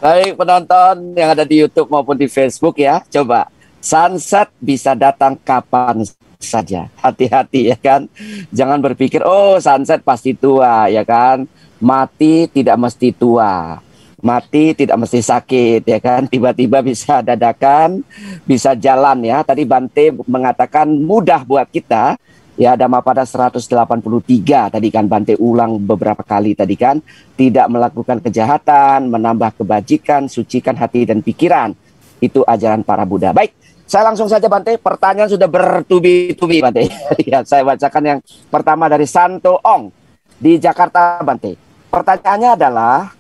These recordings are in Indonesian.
Baik penonton yang ada di YouTube maupun di Facebook ya, coba sunset bisa datang kapan saja. Hati-hati ya kan. Jangan berpikir oh sunset pasti tua ya kan. Mati tidak mesti tua. Mati tidak mesti sakit ya kan. Tiba-tiba bisa dadakan, bisa jalan ya. Tadi Bante mengatakan mudah buat kita. Ya, Dhammapada 183 tadi kan Bante ulang beberapa kali tadi kan, tidak melakukan kejahatan, menambah kebajikan, sucikan hati dan pikiran. Itu ajaran para Buddha. Baik, saya langsung saja Bante, pertanyaan sudah bertubi-tubi Bante. Ya, saya bacakan yang pertama dari Santo Ong di Jakarta Bante. Pertanyaannya adalah,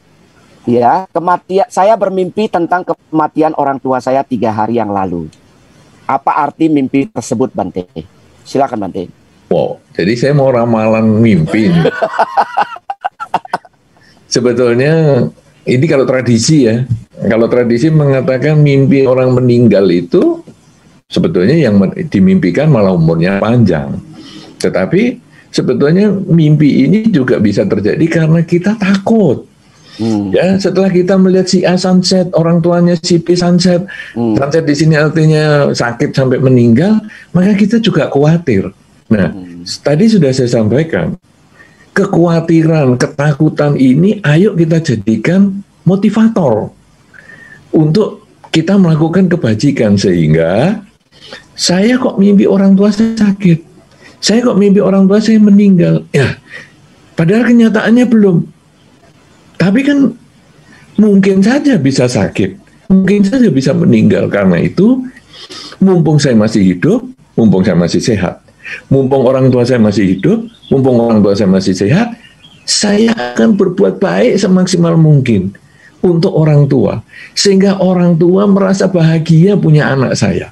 ya, kematian, saya bermimpi tentang kematian orang tua saya 3 hari yang lalu. Apa arti mimpi tersebut Bante? Silakan Bante. Wow, jadi saya mau ramalan mimpi. Sebetulnya ini kalau tradisi ya, kalau tradisi mengatakan mimpi orang meninggal itu sebetulnya yang dimimpikan malah umurnya panjang. Tetapi sebetulnya mimpi ini juga bisa terjadi karena kita takut. Ya, setelah kita melihat si A sunset, orang tuanya si B sunset, sunset di sini artinya sakit sampai meninggal, maka kita juga khawatir. Nah, tadi sudah saya sampaikan, kekhawatiran, ketakutan ini ayo kita jadikan motivator untuk kita melakukan kebajikan, sehingga saya kok mimpi orang tua saya sakit, saya kok mimpi orang tua saya meninggal, ya padahal kenyataannya belum, tapi kan mungkin saja bisa sakit, mungkin saja bisa meninggal. Karena itu mumpung saya masih hidup, mumpung saya masih sehat, mumpung orang tua saya masih hidup, mumpung orang tua saya masih sehat, saya akan berbuat baik semaksimal mungkin untuk orang tua, sehingga orang tua merasa bahagia punya anak saya.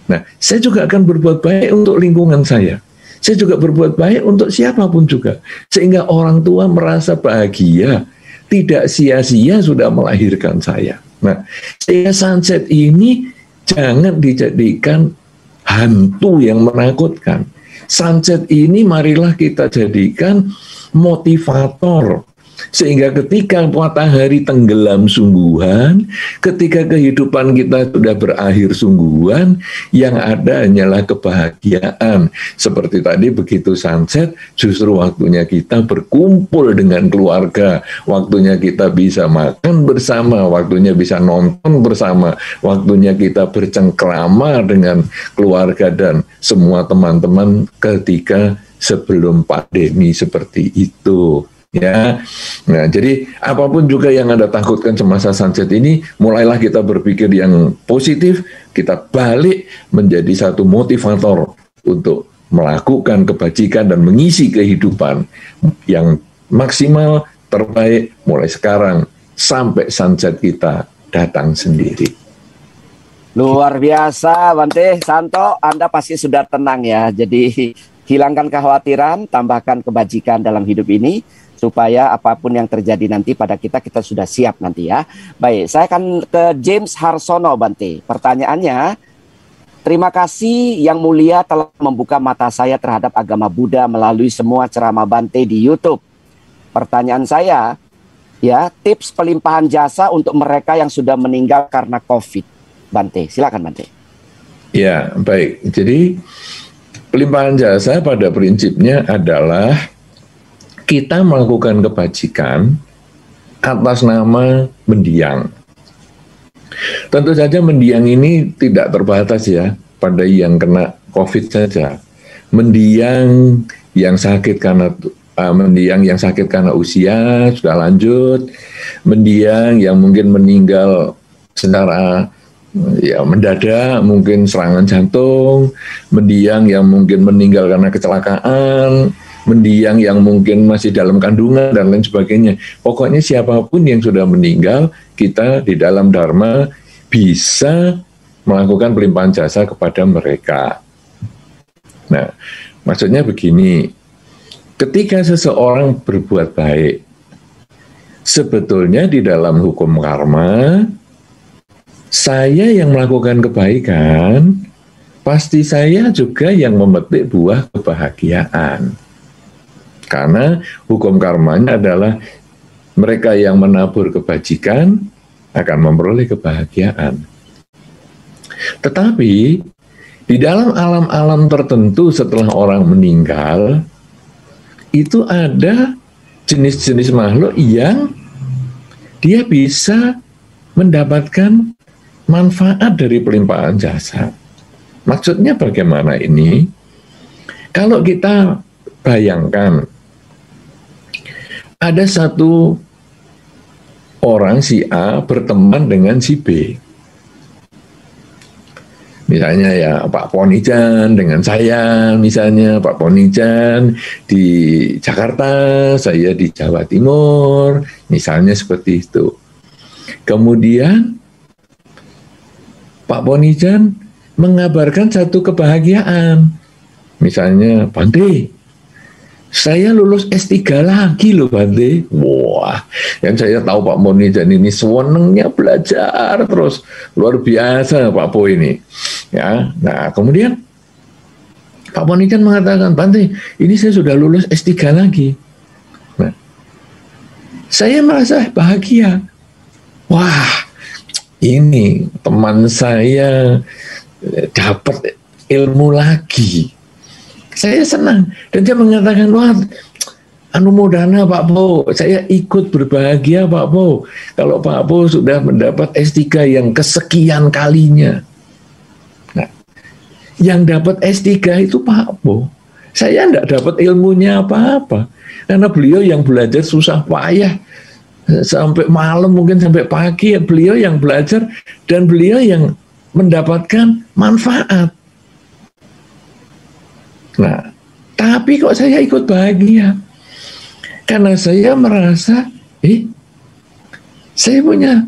Nah, saya juga akan berbuat baik untuk lingkungan saya. Saya juga berbuat baik untuk siapapun juga, sehingga orang tua merasa bahagia, tidak sia-sia sudah melahirkan saya. Nah, sehingga sunset ini jangan dijadikan hantu yang menakutkan. Sunset ini marilah kita jadikan motivator, sehingga ketika matahari tenggelam sungguhan, ketika kehidupan kita sudah berakhir sungguhan, yang ada hanyalah kebahagiaan. Seperti tadi begitu sunset, justru waktunya kita berkumpul dengan keluarga, waktunya kita bisa makan bersama, waktunya bisa nonton bersama, waktunya kita bercengkrama dengan keluarga dan semua teman-teman ketika sebelum pandemi seperti itu. Ya, nah jadi apapun juga yang Anda takutkan semasa sunset ini, mulailah kita berpikir yang positif, kita balik menjadi satu motivator untuk melakukan kebajikan dan mengisi kehidupan yang maksimal, terbaik mulai sekarang sampai sunset kita datang sendiri. Luar biasa Bante, Santo, Anda pasti sudah tenang ya. Jadi hilangkan kekhawatiran, tambahkan kebajikan dalam hidup ini, supaya apapun yang terjadi nanti pada kita, kita sudah siap nanti ya. Baik, saya akan ke James Harsono Bante. Pertanyaannya, terima kasih Yang Mulia telah membuka mata saya terhadap agama Buddha melalui semua ceramah Bante di YouTube. Pertanyaan saya, ya, tips pelimpahan jasa untuk mereka yang sudah meninggal karena COVID. Bante, silakan Bante. Ya, baik. Jadi pelimpahan jasa pada prinsipnya adalah kita melakukan kebajikan atas nama mendiang. Tentu saja mendiang ini tidak terbatas ya pada yang kena COVID saja. Mendiang yang sakit karena usia sudah lanjut, mendiang yang mungkin meninggal secara ya mendadak, mungkin serangan jantung, mendiang yang mungkin meninggal karena kecelakaan, mendiang yang mungkin masih dalam kandungan dan lain sebagainya. Pokoknya siapapun yang sudah meninggal, kita di dalam Dharma bisa melakukan pelimpahan jasa kepada mereka. Nah, maksudnya begini, ketika seseorang berbuat baik, sebetulnya di dalam hukum karma, saya yang melakukan kebaikan, pasti saya juga yang memetik buah kebahagiaan. Karena hukum karmanya adalah mereka yang menabur kebajikan akan memperoleh kebahagiaan. Tetapi di dalam alam-alam tertentu setelah orang meninggal, itu ada jenis-jenis makhluk yang dia bisa mendapatkan manfaat dari pelimpahan jasa. Maksudnya bagaimana ini? Kalau kita bayangkan ada satu orang si A berteman dengan si B. Misalnya ya Pak Ponijan dengan saya, misalnya Pak Ponijan di Jakarta, saya di Jawa Timur, misalnya seperti itu. Kemudian Pak Ponijan mengabarkan satu kebahagiaan. Misalnya, Bante, saya lulus S3 lagi loh Bante. Wah, yang saya tahu Pak Ponijan ini senengnya belajar terus. Luar biasa Pak Po ini. Ya, nah kemudian Pak Ponijan mengatakan, Bante, ini saya sudah lulus S3 lagi. Nah, saya merasa bahagia. Wah, ini teman saya dapat ilmu lagi. Saya senang. Dan dia mengatakan, wah, anumodana Pak Po, saya ikut berbahagia Pak Po. Kalau Pak Po sudah mendapat S3 yang kesekian kalinya. Nah, yang dapat S3 itu Pak Po. Saya tidak dapat ilmunya apa-apa. Karena beliau yang belajar susah payah. Sampai malam, mungkin sampai pagi, beliau yang belajar dan beliau yang mendapatkan manfaat. Nah, tapi kok saya ikut bahagia? Karena saya merasa, saya punya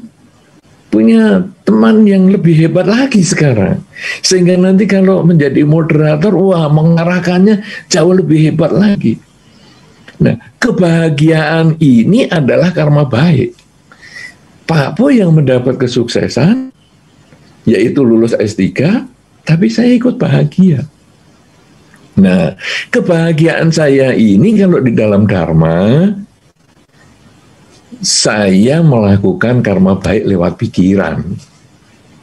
teman yang lebih hebat lagi sekarang. Sehingga nanti kalau menjadi moderator, wah, mengarahkannya jauh lebih hebat lagi. Nah, kebahagiaan ini adalah karma baik. Pak Po yang mendapat kesuksesan, yaitu lulus S3, tapi saya ikut bahagia. Nah, kebahagiaan saya ini kalau di dalam dharma, saya melakukan karma baik lewat pikiran.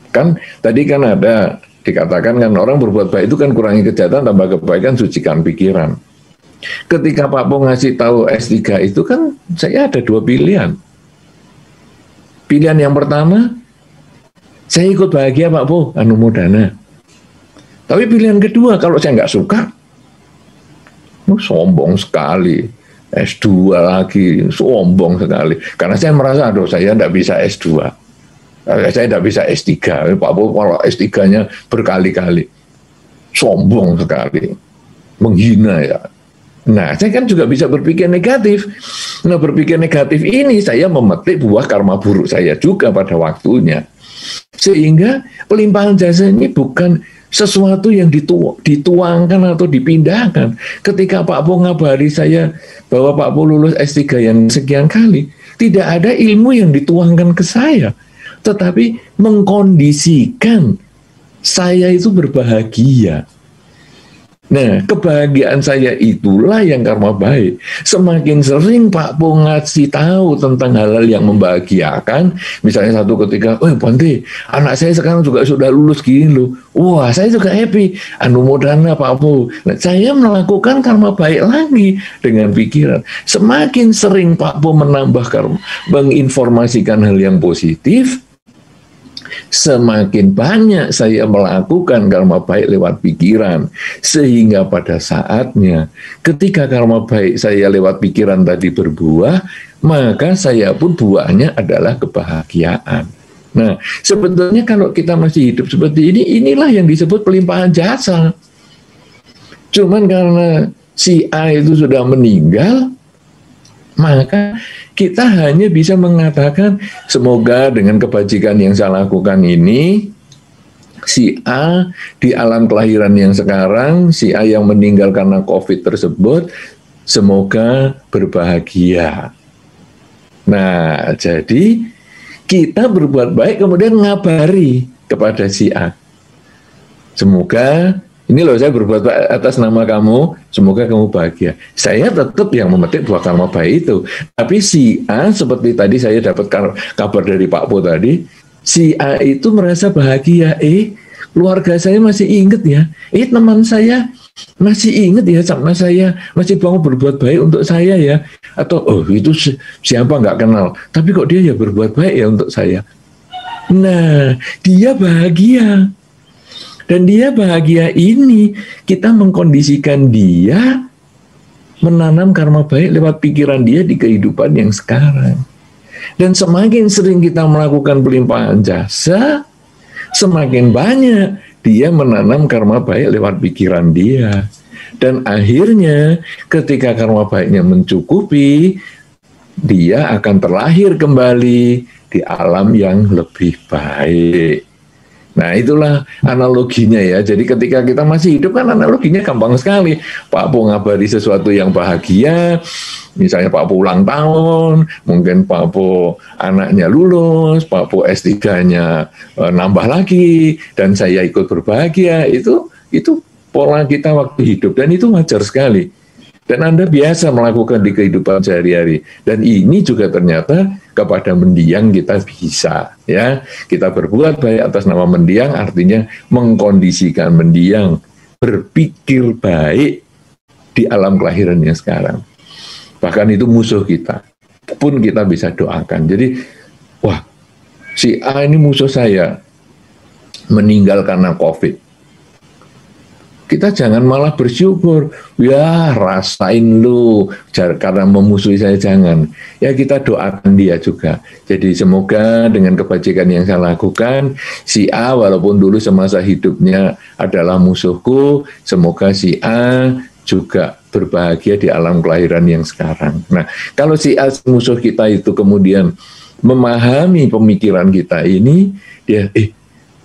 Kan tadi kan ada dikatakan kan orang berbuat baik itu kan kurangi kejahatan, tambah kebaikan, sucikan pikiran. Ketika Pak Po ngasih tahu S3 itu kan saya ada dua pilihan. Pilihan yang pertama, saya ikut bahagia Pak Po, anumodana. Tapi pilihan kedua, kalau saya nggak suka, sombong sekali, S2 lagi, sombong sekali. Karena saya merasa, aduh saya tidak bisa S2, saya tidak bisa S3. Pak Po kalau S3-nya berkali-kali, sombong sekali, menghina ya. Nah, saya kan juga bisa berpikir negatif. Nah, berpikir negatif ini saya memetik buah karma buruk saya juga pada waktunya. Sehingga pelimpahan jasa ini bukan sesuatu yang dituangkan atau dipindahkan. Ketika Pak Po ngabari saya bahwa Pak Po lulus S3 yang sekian kali, tidak ada ilmu yang dituangkan ke saya, tetapi mengkondisikan saya itu berbahagia. Nah, kebahagiaan saya itulah yang karma baik. Semakin sering Pak Po ngasih tahu tentang hal-hal yang membahagiakan, misalnya satu ketika, Bante, anak saya sekarang juga sudah lulus gini loh. Wah, saya juga happy. Anumodana Pak Po. Nah, saya melakukan karma baik lagi dengan pikiran. Semakin sering Pak Po menambah karma, menginformasikan hal yang positif, semakin banyak saya melakukan karma baik lewat pikiran, sehingga pada saatnya ketika karma baik saya lewat pikiran tadi berbuah, maka saya pun buahnya adalah kebahagiaan. Nah, sebetulnya kalau kita masih hidup seperti ini, inilah yang disebut pelimpahan jasa. Cuman karena si A itu sudah meninggal, maka kita hanya bisa mengatakan semoga dengan kebajikan yang saya lakukan ini, si A di alam kelahiran yang sekarang, si A yang meninggal karena COVID tersebut, semoga berbahagia. Nah, jadi kita berbuat baik kemudian ngabari kepada si A. Semoga ini loh saya berbuat baik atas nama kamu, semoga kamu bahagia. Saya tetap yang memetik buah karma baik itu. Tapi si A, seperti tadi saya dapat kabar dari Pak Po tadi, si A itu merasa bahagia, keluarga saya masih ingat ya, teman saya masih ingat ya sama saya, masih mau berbuat baik untuk saya ya, atau itu siapa nggak kenal, tapi kok dia ya berbuat baik ya untuk saya. Nah, dia bahagia. Dan dia bahagia ini, kita mengkondisikan dia menanam karma baik lewat pikiran dia di kehidupan yang sekarang. Dan semakin sering kita melakukan pelimpahan jasa, semakin banyak dia menanam karma baik lewat pikiran dia. Dan akhirnya ketika karma baiknya mencukupi, dia akan terlahir kembali di alam yang lebih baik. Nah, itulah analoginya ya. Jadi ketika kita masih hidup kan analoginya gampang sekali. Pak Po ngabari sesuatu yang bahagia, misalnya Pak Po ulang tahun, mungkin Pak Po anaknya lulus, Pak Po S3-nya nambah lagi, dan saya ikut berbahagia. Itu pola kita waktu hidup, dan itu wajar sekali. Dan Anda biasa melakukan di kehidupan sehari-hari. Dan ini juga ternyata kepada mendiang kita bisa. Ya, kita berbuat baik atas nama mendiang, artinya mengkondisikan mendiang berpikir baik di alam kelahiran yang sekarang. Bahkan itu musuh kita pun kita bisa doakan. Jadi, wah, si A ini musuh saya meninggal karena COVID. Kita jangan malah bersyukur, ya rasain lu, karena memusuhi saya, jangan. Ya kita doakan dia juga. Jadi semoga dengan kebajikan yang saya lakukan, si A walaupun dulu semasa hidupnya adalah musuhku, semoga si A juga berbahagia di alam kelahiran yang sekarang. Nah, kalau si A musuh kita itu kemudian memahami pemikiran kita ini, dia,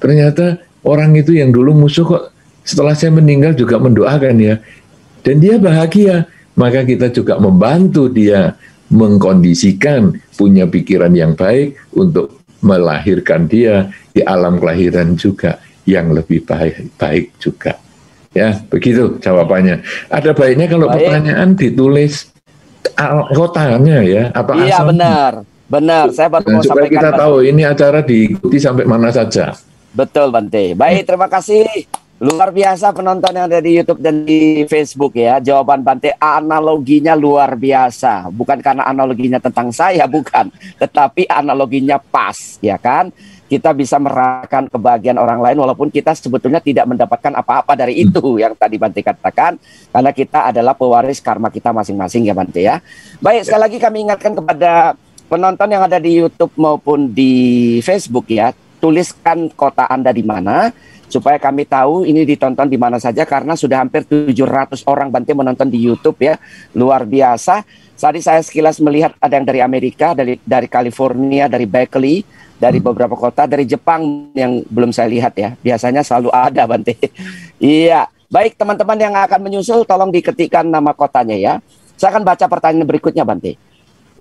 ternyata orang itu yang dulu musuh kok setelah saya meninggal juga mendoakan ya, dan dia bahagia, maka kita juga membantu dia mengkondisikan punya pikiran yang baik untuk melahirkan dia di alam kelahiran juga yang lebih baik juga. Ya, begitu jawabannya. Ada baiknya kalau pertanyaan ditulis kotanya ya, atau iya, asalnya. benar. Saya baru mau supaya sampaikan, kita tahu ini acara diikuti sampai mana saja. Betul, Bante. Baik, terima kasih. Luar biasa penonton yang ada di YouTube dan di Facebook ya. Jawaban Bante, analoginya luar biasa. Bukan karena analoginya tentang saya, bukan. Tetapi analoginya pas, ya kan? Kita bisa merasakan kebahagiaan orang lain walaupun kita sebetulnya tidak mendapatkan apa-apa dari itu yang tadi Bante katakan. Karena kita adalah pewaris karma kita masing-masing ya Bante ya. Baik, sekali lagi kami ingatkan kepada penonton yang ada di YouTube maupun di Facebook ya. Tuliskan kota Anda di mana, supaya kami tahu ini ditonton di mana saja, karena sudah hampir 700 orang Bante menonton di YouTube ya. Luar biasa. Tadi saya sekilas melihat ada yang dari Amerika, dari California, dari Berkeley, dari beberapa kota, dari Jepang yang belum saya lihat ya. Biasanya selalu ada Bante. Iya. Baik teman-teman yang akan menyusul, tolong diketikkan nama kotanya ya. Saya akan baca pertanyaan berikutnya Bante.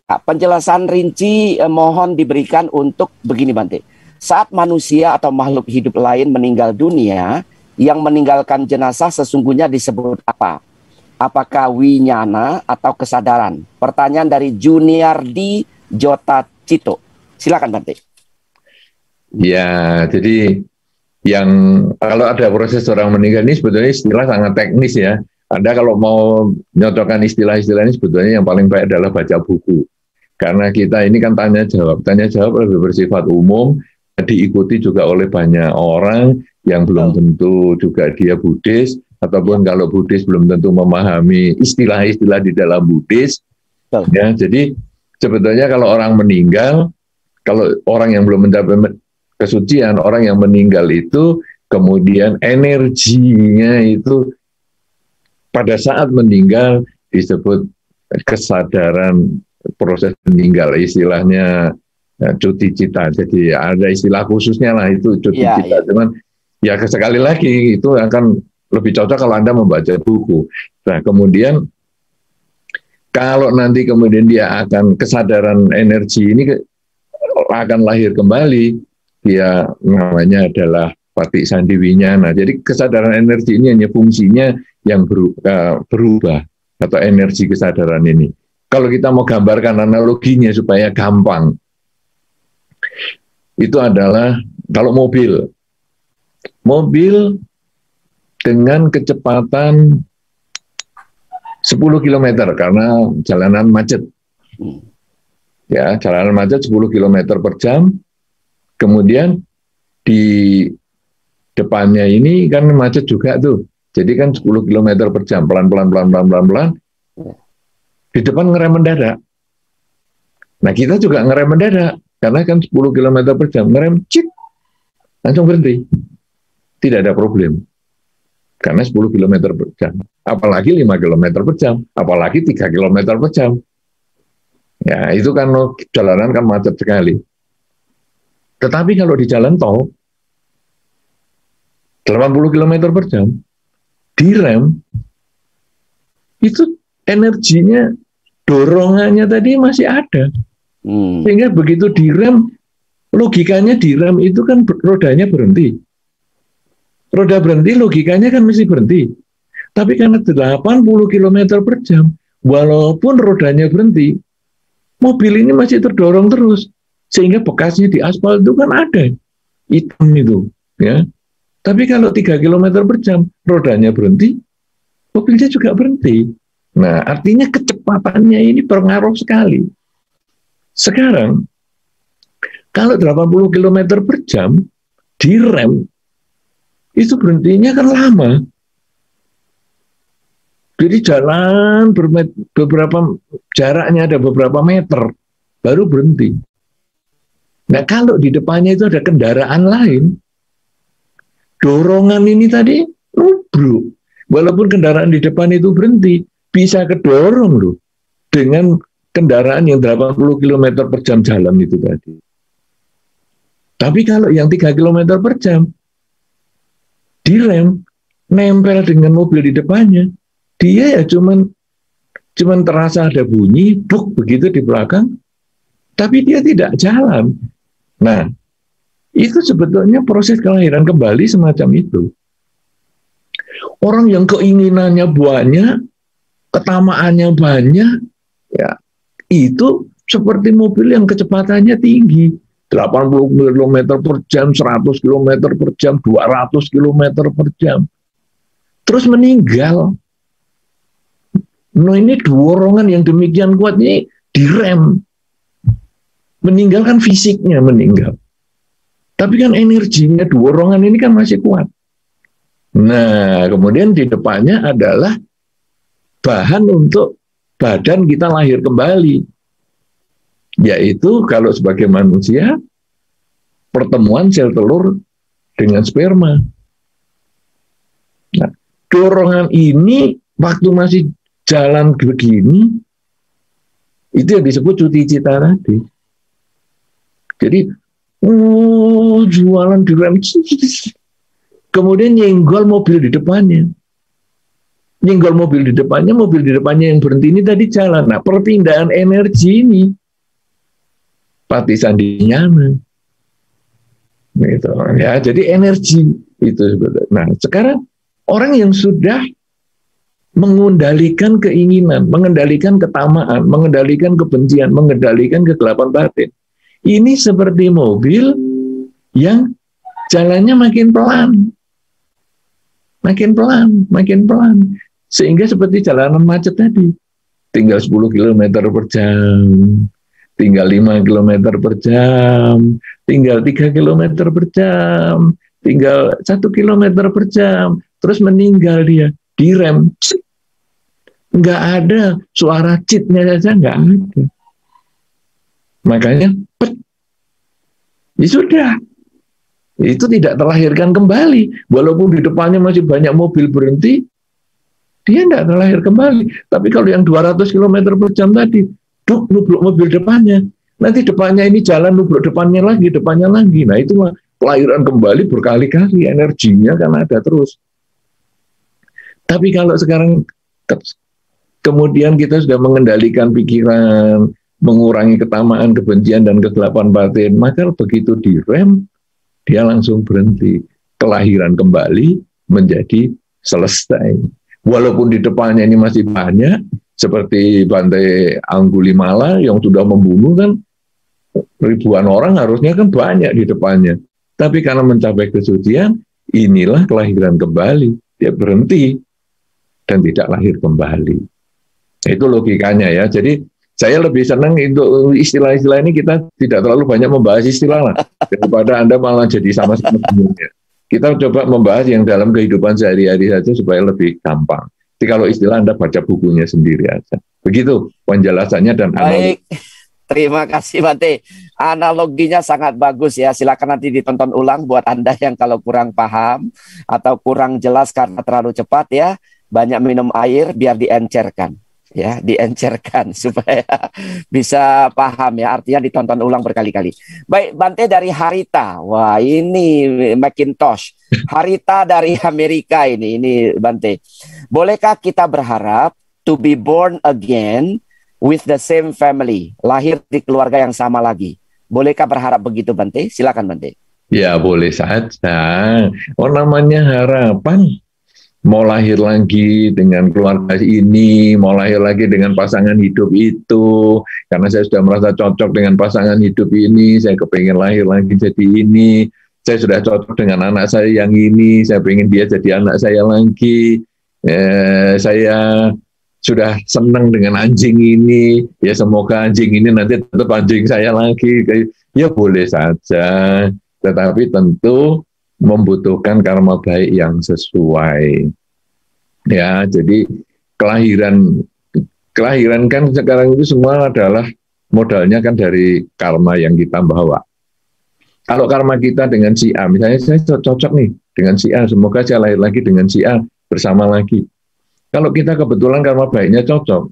Penjelasan rinci mohon diberikan untuk begini Bante. Saat manusia atau makhluk hidup lain meninggal dunia, yang meninggalkan jenazah sesungguhnya disebut apa? Apakah winyana atau kesadaran? Pertanyaan dari Juniardi Jota Cito. Silakan Bante. Ya, jadi yang kalau ada proses orang meninggal ini sebetulnya istilah sangat teknis ya. Anda kalau mau nyocokkan istilah-istilah ini sebetulnya yang paling baik adalah baca buku. Karena kita ini kan tanya jawab lebih bersifat umum, diikuti juga oleh banyak orang yang belum tentu juga dia Buddhis, ataupun kalau Buddhis belum tentu memahami istilah-istilah di dalam Buddhis. Ya, jadi sebetulnya kalau orang meninggal, kalau orang yang belum mencapai kesucian, orang yang meninggal itu kemudian energinya itu pada saat meninggal disebut kesadaran proses meninggal, istilahnya cuti cita. Jadi ada istilah khususnya lah itu cuti cita. Cuman ya sekali lagi itu akan lebih cocok kalau Anda membaca buku. Nah kemudian kalau nanti kemudian dia akan kesadaran energi ini akan lahir kembali, dia namanya adalah Pati Sandi Winyana. Jadi kesadaran energi ini hanya fungsinya yang berubah, atau energi kesadaran ini. Kalau kita mau gambarkan analoginya supaya gampang, itu adalah kalau mobil dengan kecepatan 10 km karena jalanan macet. Ya, jalanan macet 10 km per jam. Kemudian di depannya ini kan macet juga tuh. Jadi kan 10 km per jam, pelan-pelan. Di depan ngerem mendadak. Nah, kita juga ngerem mendadak. Karena kan 10 km per jam, ngerem, cik, langsung berhenti. Tidak ada problem. Karena 10 km per jam. Apalagi 5 km per jam. Apalagi 3 km per jam. Ya, itu kan jalanan kan macet sekali. Tetapi kalau di jalan tol, 80 km per jam, direm, itu energinya, dorongannya tadi masih ada. Sehingga begitu direm, logikanya direm itu kan rodanya berhenti. Roda berhenti, logikanya kan mesti berhenti. Tapi karena 80 km per jam, walaupun rodanya berhenti, mobil ini masih terdorong terus. Sehingga bekasnya di aspal itu kan ada, hitam itu. Ya. Tapi kalau 3 km per jam, rodanya berhenti, mobilnya juga berhenti. Nah, artinya kecepatannya ini berpengaruh sekali. Sekarang, kalau 80 km per jam, direm, itu berhentinya kan lama. Jadi jalan beberapa jaraknya ada beberapa meter, baru berhenti. Nah, kalau di depannya itu ada kendaraan lain, dorongan ini tadi nubruk. Walaupun kendaraan di depan itu berhenti, bisa kedorong loh dengan kendaraan yang 80 km per jam jalan itu tadi. Tapi kalau yang 3 km per jam, direm, nempel dengan mobil di depannya, dia ya cuman terasa ada bunyi, buk begitu di belakang, tapi dia tidak jalan. Nah, itu sebetulnya proses kelahiran kembali semacam itu. Orang yang keinginannya banyak, ketamaannya banyak, ya itu seperti mobil yang kecepatannya tinggi, 80 km per jam, 100 km per jam, 200 km per jam. Terus meninggal. Nah, ini dorongan yang demikian kuat ini direm. Meninggal kan fisiknya meninggal. Tapi kan energinya, dorongan ini kan masih kuat. Nah, kemudian di depannya adalah bahan untuk badan kita lahir kembali. Yaitu kalau sebagai manusia, pertemuan sel telur dengan sperma. Nah, dorongan ini waktu masih jalan begini, itu yang disebut cuti cita tadi. Jadi, jualan di rem, kemudian nyenggol mobil di depannya. Nyenggol mobil di depannya yang berhenti ini tadi jalan. Nah, perpindahan energi ini, Pati Sandi Winyana. Gitu. Ya, jadi energi itu sebetulnya. Nah, sekarang orang yang sudah mengendalikan keinginan, mengendalikan ketamaan, mengendalikan kebencian, mengendalikan kegelapan batin. Ini seperti mobil yang jalannya makin pelan. Makin pelan. Sehingga seperti jalanan macet tadi. Tinggal 10 km per jam, tinggal 5 km per jam, tinggal 3 km per jam, tinggal 1 km per jam, terus meninggal dia, direm. Nggak ada, suara citnya saja nggak ada. Makanya, ya sudah. Itu tidak terlahirkan kembali. Walaupun di depannya masih banyak mobil berhenti, dia tidak terlahir kembali. Tapi kalau yang 200 km per jam tadi, nubruk mobil depannya. Nanti depannya ini jalan, nubruk depannya lagi. Nah, itu kelahiran kembali berkali-kali. Energinya kan ada terus. Tapi kalau sekarang kemudian kita sudah mengendalikan pikiran, mengurangi ketamaan, kebencian, dan kegelapan batin, maka begitu direm, dia langsung berhenti. kelahiran kembali menjadi selesai. Walaupun di depannya ini masih banyak, seperti Bante Anggulimala yang sudah membunuh kan ribuan orang, harusnya kan banyak di depannya. Tapi karena mencapai kesucian, inilah kelahiran kembali. Dia berhenti dan tidak lahir kembali. Itu logikanya ya. Jadi saya lebih senang untuk istilah-istilah ini kita tidak terlalu banyak membahas istilah lah, daripada Anda malah jadi sama-sama bingungnya. Kita coba membahas yang dalam kehidupan sehari-hari saja supaya lebih gampang. Jadi kalau istilah Anda baca bukunya sendiri aja. Begitu penjelasannya dan baik. Terima kasih Bante. Analoginya sangat bagus ya. Silakan nanti ditonton ulang buat Anda yang kalau kurang paham atau kurang jelas karena terlalu cepat ya. Banyak minum air biar diencerkan. Ya, diencerkan supaya bisa paham ya. Artinya ditonton ulang berkali-kali. Baik, Bante dari Harita. Wah, ini Macintosh. Harita dari Amerika ini Bante. Bolehkah kita berharap to be born again with the same family, lahir di keluarga yang sama lagi? Bolehkah berharap begitu Bante? Silakan Bante. Ya, boleh saja. Oh, namanya harapan. Mau lahir lagi dengan keluarga ini, mau lahir lagi dengan pasangan hidup itu, karena saya sudah merasa cocok dengan pasangan hidup ini, saya kepengen lahir lagi jadi ini, saya sudah cocok dengan anak saya yang ini, saya pengen dia jadi anak saya lagi, saya sudah senang dengan anjing ini, ya semoga anjing ini nanti tetap anjing saya lagi. Ya boleh saja, tetapi tentu membutuhkan karma baik yang sesuai. Ya, jadi kelahiran kan sekarang itu semua adalah modalnya kan dari karma yang kita bawa. Kalau karma kita dengan si A, misalnya saya cocok nih dengan si A, semoga saya lahir lagi dengan si A bersama lagi. Kalau kita kebetulan karma baiknya cocok,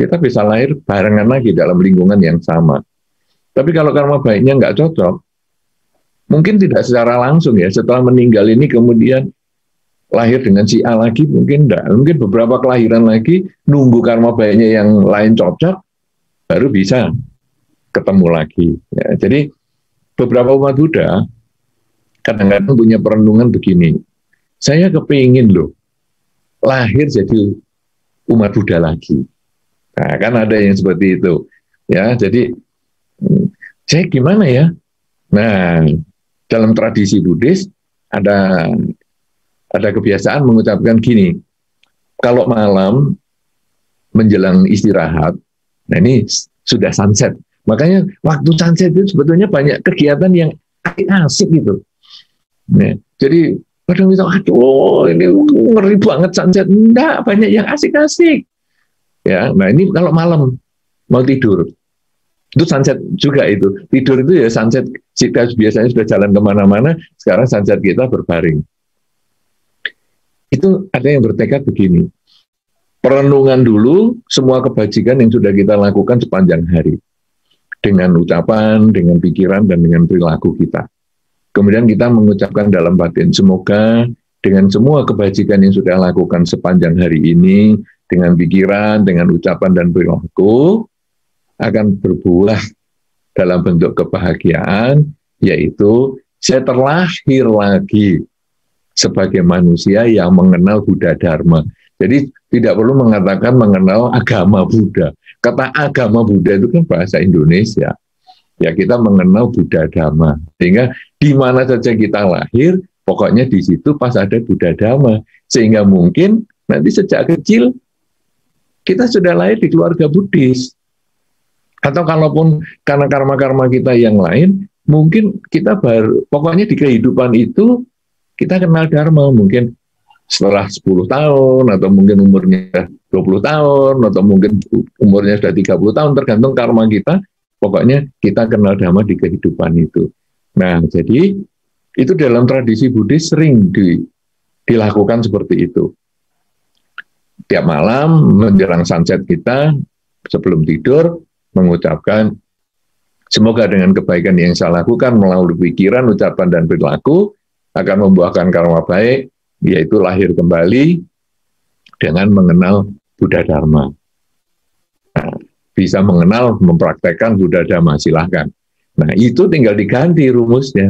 kita bisa lahir barengan lagi dalam lingkungan yang sama. Tapi kalau karma baiknya nggak cocok, mungkin tidak secara langsung ya, setelah meninggal ini kemudian lahir dengan si A lagi, mungkin enggak. Mungkin beberapa kelahiran lagi, nunggu karma baiknya yang lain cocok, baru bisa ketemu lagi. Ya, jadi beberapa umat Buddha kadang-kadang punya perenungan begini, saya kepingin loh, lahir jadi umat Buddha lagi. Nah, kan ada yang seperti itu. Ya, jadi saya gimana ya? Nah, dalam tradisi Buddhis ada kebiasaan mengucapkan gini, kalau malam menjelang istirahat, nah ini sudah sunset, makanya waktu sunset itu sebetulnya banyak kegiatan yang asik gitu. Nah, jadi kadang kita, aduh ini ngeri banget sunset, enggak, banyak yang asik-asik. Ya, nah ini kalau malam mau tidur, itu sunset juga itu. Tidur itu ya sunset, kita biasanya sudah jalan kemana-mana, sekarang sunset kita berbaring. Itu ada yang bertekad begini, perenungan dulu semua kebajikan yang sudah kita lakukan sepanjang hari. Dengan ucapan, dengan pikiran, dan dengan perilaku kita. Kemudian kita mengucapkan dalam batin, semoga dengan semua kebajikan yang sudah lakukan sepanjang hari ini, dengan pikiran, dengan ucapan, dan perilaku, akan berbuah dalam bentuk kebahagiaan, yaitu saya terlahir lagi sebagai manusia yang mengenal Buddha Dharma. Jadi tidak perlu mengatakan mengenal agama Buddha. Kata agama Buddha itu kan bahasa Indonesia. Ya, kita mengenal Buddha Dharma. Sehingga di mana saja kita lahir, pokoknya di situ pas ada Buddha Dharma. Sehingga mungkin nanti sejak kecil kita sudah lahir di keluarga Buddhis. Atau kalaupun karena karma-karma kita yang lain, mungkin kita pokoknya di kehidupan itu kita kenal Dharma, mungkin setelah 10 tahun, atau mungkin umurnya 20 tahun, atau mungkin umurnya sudah 30 tahun, tergantung karma kita, pokoknya kita kenal Dharma di kehidupan itu. Nah, jadi itu dalam tradisi Buddhis sering dilakukan seperti itu. Tiap malam menjelang sunset kita, sebelum tidur, mengucapkan, semoga dengan kebaikan yang saya lakukan melalui pikiran, ucapan, dan perilaku, akan membuahkan karma baik, yaitu lahir kembali dengan mengenal Buddha Dharma. Nah, bisa mengenal, mempraktekkan Buddha Dharma, silahkan. Nah, itu tinggal diganti rumusnya.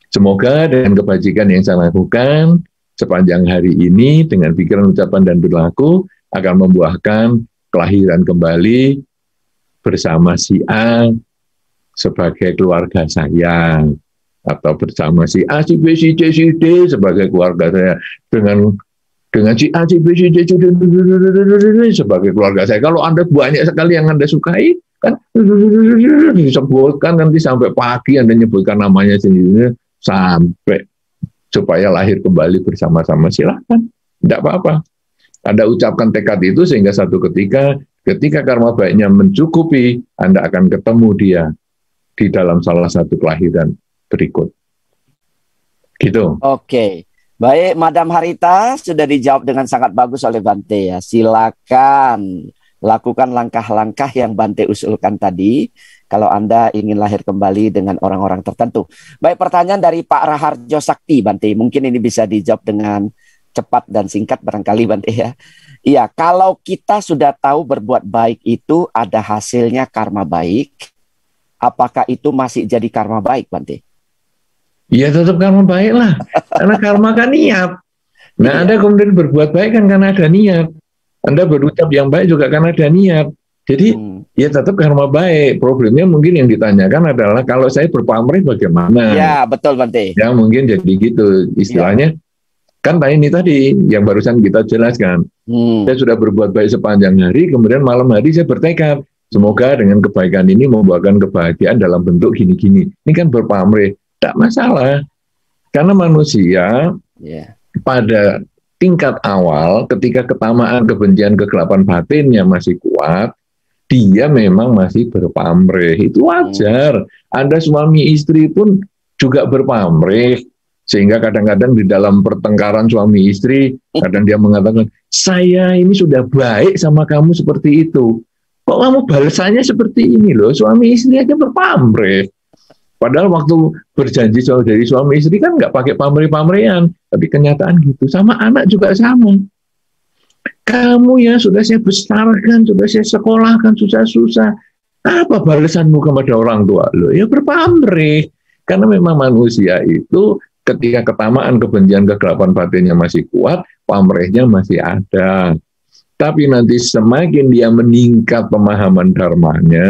Semoga dengan kebajikan yang saya lakukan sepanjang hari ini dengan pikiran, ucapan, dan perilaku akan membuahkan kelahiran kembali bersama si A sebagai keluarga saya, atau bersama si A, si B, si C, si D sebagai keluarga saya, dengan si A, si B, si D, si D sebagai keluarga saya. Kalau Anda banyak sekali yang Anda sukai, kan disebutkan nanti sampai pagi Anda nyebutkan namanya sendiri sampai supaya lahir kembali bersama-sama, silakan, tidak apa-apa. Anda ucapkan tekad itu sehingga satu ketika karma baiknya mencukupi, Anda akan ketemu dia di dalam salah satu kelahiran berikut. Gitu. Oke. Baik, Madam Harita sudah dijawab dengan sangat bagus oleh Bante ya. Silakan lakukan langkah-langkah yang Bante usulkan tadi kalau Anda ingin lahir kembali dengan orang-orang tertentu. Baik, pertanyaan dari Pak Raharjo Sakti, Bante. Mungkin ini bisa dijawab dengan cepat dan singkat barangkali, Bante ya. Iya, kalau kita sudah tahu berbuat baik itu ada hasilnya karma baik, apakah itu masih jadi karma baik, Bante? Ya tetap karma baik lah, karena karma kan niat. Nah, Iya. Anda kemudian berbuat baik kan karena ada niat. Anda berucap yang baik juga karena ada niat. Jadi ya tetap karma baik. Problemnya mungkin yang ditanyakan adalah kalau saya berpamrih bagaimana? Ya, betul, Bante. Ya mungkin jadi gitu istilahnya. Kan ini tadi yang barusan kita jelaskan. Saya sudah berbuat baik sepanjang hari, kemudian malam hari saya bertekad. Semoga dengan kebaikan ini membuahkan kebahagiaan dalam bentuk gini-gini. Ini kan berpamrih. Tidak masalah. Karena manusia pada tingkat awal, ketika ketamaan, kebencian, kegelapan batinnya masih kuat, dia memang masih berpamrih. Itu wajar. Anda suami istri pun juga berpamrih. Sehingga kadang-kadang di dalam pertengkaran suami istri, kadang dia mengatakan, saya ini sudah baik sama kamu seperti itu. Kok kamu balasannya seperti ini loh? Suami istri aja berpamrih. Padahal waktu berjanji dari suami istri kan nggak pakai pamrih-pamrihan. Tapi kenyataan gitu. Sama anak juga sama. Kamu ya sudah saya besarkan, sudah saya sekolahkan, susah-susah. Apa balasanmu kepada orang tua? Loh, ya berpamrih. Karena memang manusia itu ketika ketamaan, kebencian, kegelapan batinnya masih kuat, pamrihnya masih ada. Tapi nanti semakin dia meningkat pemahaman dharmanya,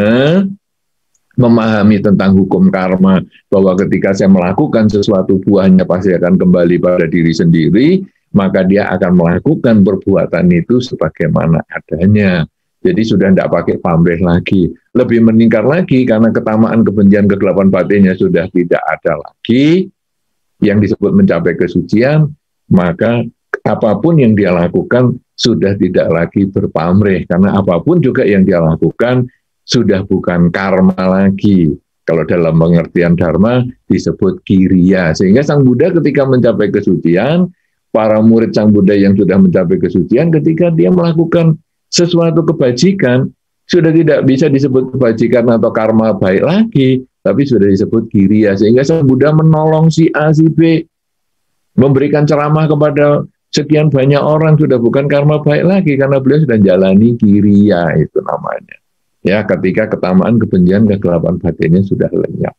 memahami tentang hukum karma, bahwa ketika saya melakukan sesuatu buahnya pasti akan kembali pada diri sendiri, maka dia akan melakukan perbuatan itu sebagaimana adanya. Jadi sudah tidak pakai pamrih lagi. Lebih meningkat lagi karena ketamaan, kebencian, kegelapan batinnya sudah tidak ada lagi, yang disebut mencapai kesucian, maka apapun yang dia lakukan sudah tidak lagi berpamrih, karena apapun juga yang dia lakukan sudah bukan karma lagi. Kalau dalam pengertian dharma disebut kiriya. Sehingga Sang Buddha ketika mencapai kesucian, para murid Sang Buddha yang sudah mencapai kesucian, ketika dia melakukan sesuatu kebajikan, sudah tidak bisa disebut kebajikan atau karma baik lagi, tapi sudah disebut kiriya. Sehingga Sang Buddha menolong si A, si B, memberikan ceramah kepada sekian banyak orang, sudah bukan karma baik lagi, karena beliau sudah jalani kiriya, itu namanya. Ya, ketika ketamaan, kebencian, kegelapan batinnya sudah lenyap.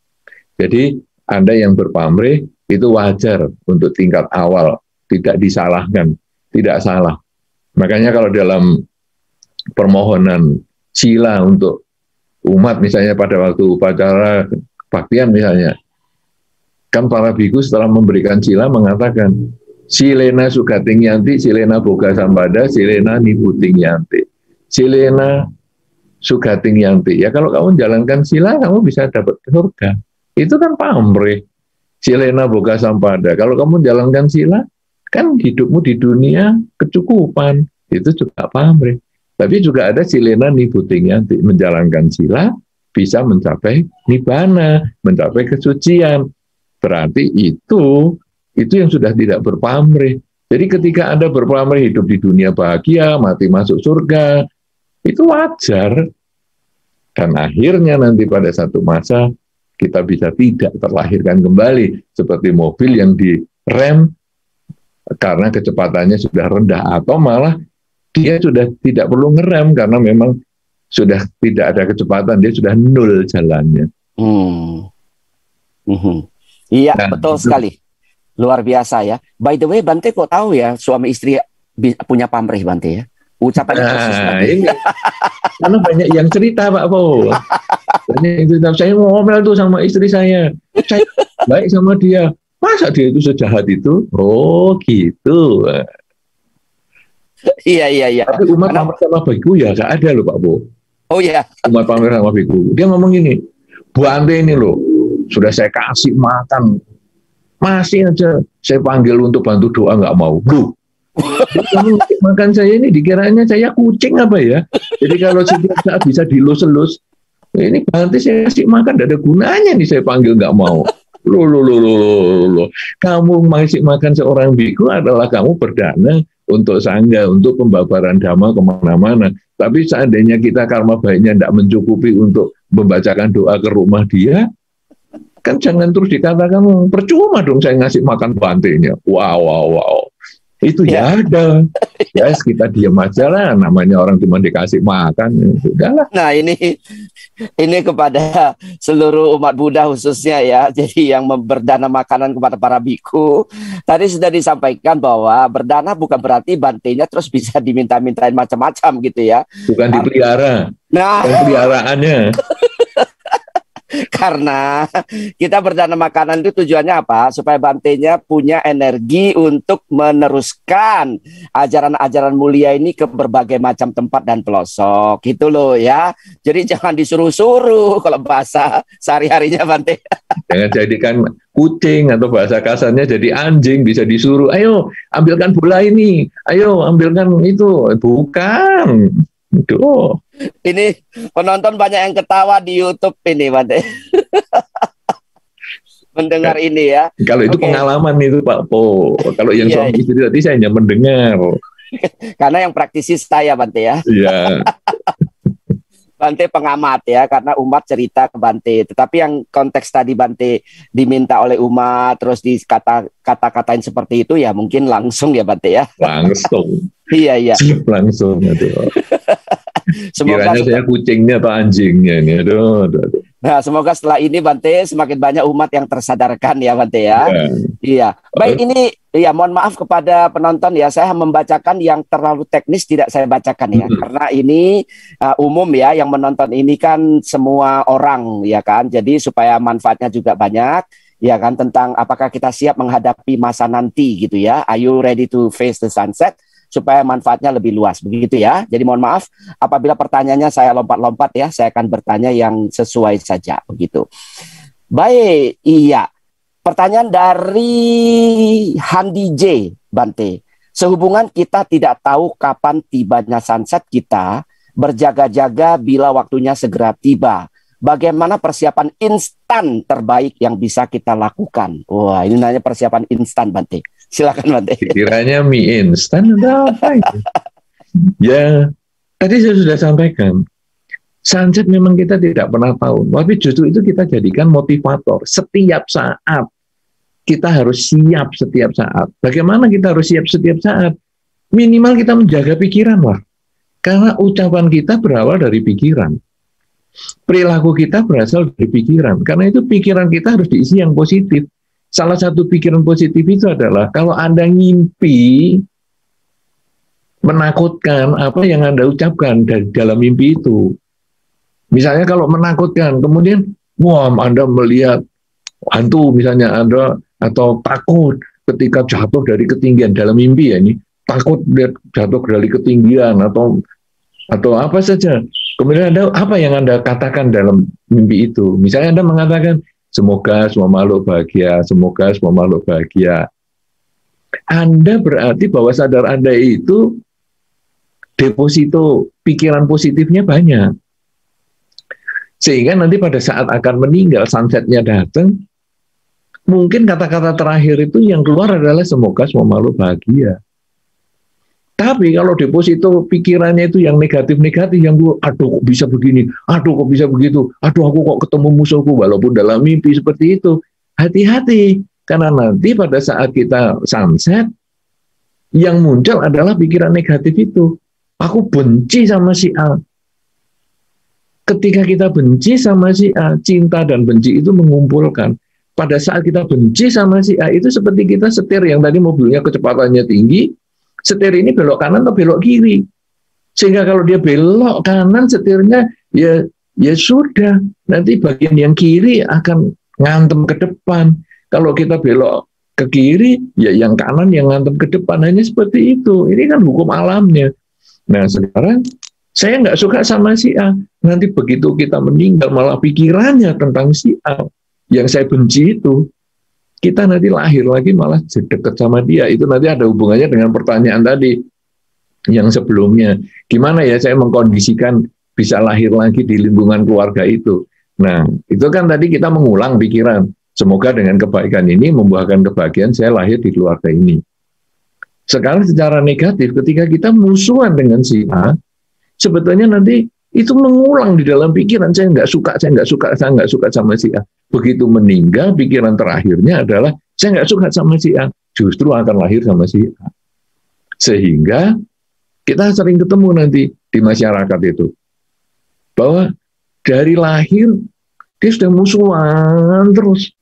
Jadi Anda yang berpamrih itu wajar untuk tingkat awal, tidak disalahkan, tidak salah. Makanya kalau dalam permohonan sila untuk umat, misalnya pada waktu upacara baktian misalnya, kan para biku setelah memberikan sila mengatakan, silena sugating yanti, silena boga sampada, silena niputing yanti, silena sugating yanti. Ya kalau kamu jalankan sila, kamu bisa dapat surga. Itu kan pamrih. Silena boga sampada. Kalau kamu jalankan sila, kan hidupmu di dunia kecukupan. Itu juga pamrih. Tapi juga ada silena niputing yanti, menjalankan sila bisa mencapai nibbana, mencapai kesucian. Berarti itu yang sudah tidak berpamrih. Jadi ketika Anda berpamrih hidup di dunia bahagia, mati masuk surga, itu wajar. Dan akhirnya nanti pada satu masa kita bisa tidak terlahirkan kembali seperti mobil yang direm karena kecepatannya sudah rendah, atau malah dia sudah tidak perlu ngerem karena memang sudah tidak ada kecepatan, dia sudah nol jalannya. Iya, Nah, betul itu. sekali. Luar biasa ya. By the way, Bante kok tahu ya suami istri punya pamrih Bante ya? Ucapannya persis Nah, Bante. ini karena banyak yang cerita Pak Po. Banyak yang cerita, saya ngomel tuh sama istri saya baik sama dia. Masa dia itu sejahat itu? Oh gitu. Iya, iya, iya. Tapi umat Karena, pamer sama begitu ya gak ada loh Pak Po. oh iya, Umat pamer sama begitu. Dia ngomong gini, Bu Ante ini loh, sudah saya kasih makan, masih aja saya panggil untuk bantu doa nggak mau. Loh, kamu makan saya ini dikiranya saya kucing apa ya? Jadi kalau setiap saat bisa dilus-elus, ini nanti saya kasih makan, tidak ada gunanya nih saya panggil nggak mau. Loh. Kamu ngasih makan seorang biku adalah kamu berdana untuk sangga, untuk pembabaran dhamma kemana-mana. Tapi seandainya kita karma baiknya tidak mencukupi untuk membacakan doa ke rumah dia, kan jangan terus dikatakan percuma dong saya ngasih makan bantenya. Wow. Itu iya. ya ada. Ya kita diam aja lah, namanya orang cuma dikasih makan. Sudahlah. Nah, ini kepada seluruh umat Buddha khususnya ya. Jadi yang berdana makanan kepada para biku. Tadi sudah disampaikan bahwa berdana bukan berarti bantenya terus bisa diminta-mintain macam-macam gitu ya. Bukan dipelihara. Nah, Bukan peliharaannya. karena kita berdana makanan itu tujuannya apa? Supaya bantenya punya energi untuk meneruskan ajaran-ajaran mulia ini ke berbagai macam tempat dan pelosok. Gitu loh ya. Jadi jangan disuruh-suruh kalau bahasa sehari-harinya Bante. Jangan jadikan kucing atau bahasa kasarnya jadi anjing, bisa disuruh, ayo ambilkan bola ini, ayo ambilkan itu. Bukan. Itu. Ini penonton banyak yang ketawa di YouTube ini Bante. Mendengar ini ya. Kalau itu Oke. pengalaman itu Pak Po. Kalau yang Iya, suami istri tadi saya hanya mendengar. karena yang praktisi saya Bante ya. Iya. Bante pengamat ya, karena umat cerita ke Bante. Tetapi yang konteks tadi Bante diminta oleh umat, terus dikata-katain seperti itu ya mungkin langsung ya Bante ya. Langsung. Iya. Langsung. Aduh. Semoga Kiranya saya kucingnya atau anjingnya ini. Aduh. Nah, semoga setelah ini Bante semakin banyak umat yang tersadarkan ya Bante ya. Iya. Baik, ini ya mohon maaf kepada penonton ya, saya membacakan yang terlalu teknis tidak saya bacakan ya. Karena ini umum ya, yang menonton ini kan semua orang ya kan. Jadi supaya manfaatnya juga banyak ya kan, tentang apakah kita siap menghadapi masa nanti gitu ya. Are you ready to face the sunset? Supaya manfaatnya lebih luas, begitu ya. Jadi mohon maaf apabila pertanyaannya saya lompat-lompat ya, saya akan bertanya yang sesuai saja, begitu. Baik, iya. Pertanyaan dari Handi J, Bante. Sehubungan kita tidak tahu kapan tibanya sunset, kita berjaga-jaga bila waktunya segera tiba. Bagaimana persiapan instan terbaik yang bisa kita lakukan? Wah, ini nanya persiapan instan, Bante. Silakan Bante. Kiranya mie instan atau apa itu? Ya, tadi saya sudah sampaikan. Sunset memang kita tidak pernah tahu, tapi justru itu kita jadikan motivator. Setiap saat kita harus siap setiap saat. Bagaimana kita harus siap setiap saat? Minimal kita menjaga pikiran lah. Karena ucapan kita berawal dari pikiran. Perilaku kita berasal dari pikiran. Karena itu pikiran kita harus diisi yang positif. Salah satu pikiran positif itu adalah kalau Anda ngimpi menakutkan, apa yang Anda ucapkan dari dalam mimpi itu. Misalnya kalau menakutkan, kemudian wah Anda melihat hantu misalnya Anda, atau takut ketika jatuh dari ketinggian dalam mimpi ya, ini takut jatuh dari ketinggian atau apa saja. Kemudian Anda, apa yang Anda katakan dalam mimpi itu? Misalnya Anda mengatakan semoga semua makhluk bahagia, semoga semua makhluk bahagia. Anda berarti bahwa sadar Anda itu deposito pikiran positifnya banyak. Sehingga nanti pada saat akan meninggal, sunsetnya datang, mungkin kata-kata terakhir itu yang keluar adalah semoga semua makhluk bahagia. Tapi kalau deposito pikirannya itu yang negatif-negatif, yang aduh kok bisa begini, aduh kok bisa begitu, aduh aku kok ketemu musuhku walaupun dalam mimpi seperti itu. Hati-hati, karena nanti pada saat kita sunset, yang muncul adalah pikiran negatif itu. Aku benci sama si A. Ketika kita benci sama si A, cinta dan benci itu mengumpulkan. pada saat kita benci sama si A itu seperti kita setir yang tadi mobilnya kecepatannya tinggi, setir ini belok kanan atau belok kiri. Sehingga kalau dia belok kanan setirnya ya sudah, nanti bagian yang kiri akan ngantem ke depan. Kalau kita belok ke kiri, ya yang kanan yang ngantem ke depan. Hanya seperti itu. Ini kan hukum alamnya. Nah sekarang saya nggak suka sama si A. Nanti begitu kita meninggal malah pikirannya tentang si A yang saya benci itu, kita nanti lahir lagi malah dekat sama dia. Itu nanti ada hubungannya dengan pertanyaan tadi yang sebelumnya. Gimana ya saya mengkondisikan bisa lahir lagi di lingkungan keluarga itu. Nah, itu kan tadi kita mengulang pikiran. Semoga dengan kebaikan ini membuahkan kebahagiaan saya lahir di keluarga ini. Sekarang secara negatif, ketika kita musuhan dengan si A, sebetulnya nanti itu mengulang di dalam pikiran, saya nggak suka sama si A. Begitu meninggal, pikiran terakhirnya adalah saya nggak suka sama si A, justru akan lahir sama si A. Sehingga kita sering ketemu nanti di masyarakat itu, bahwa dari lahir dia sudah musuhan terus.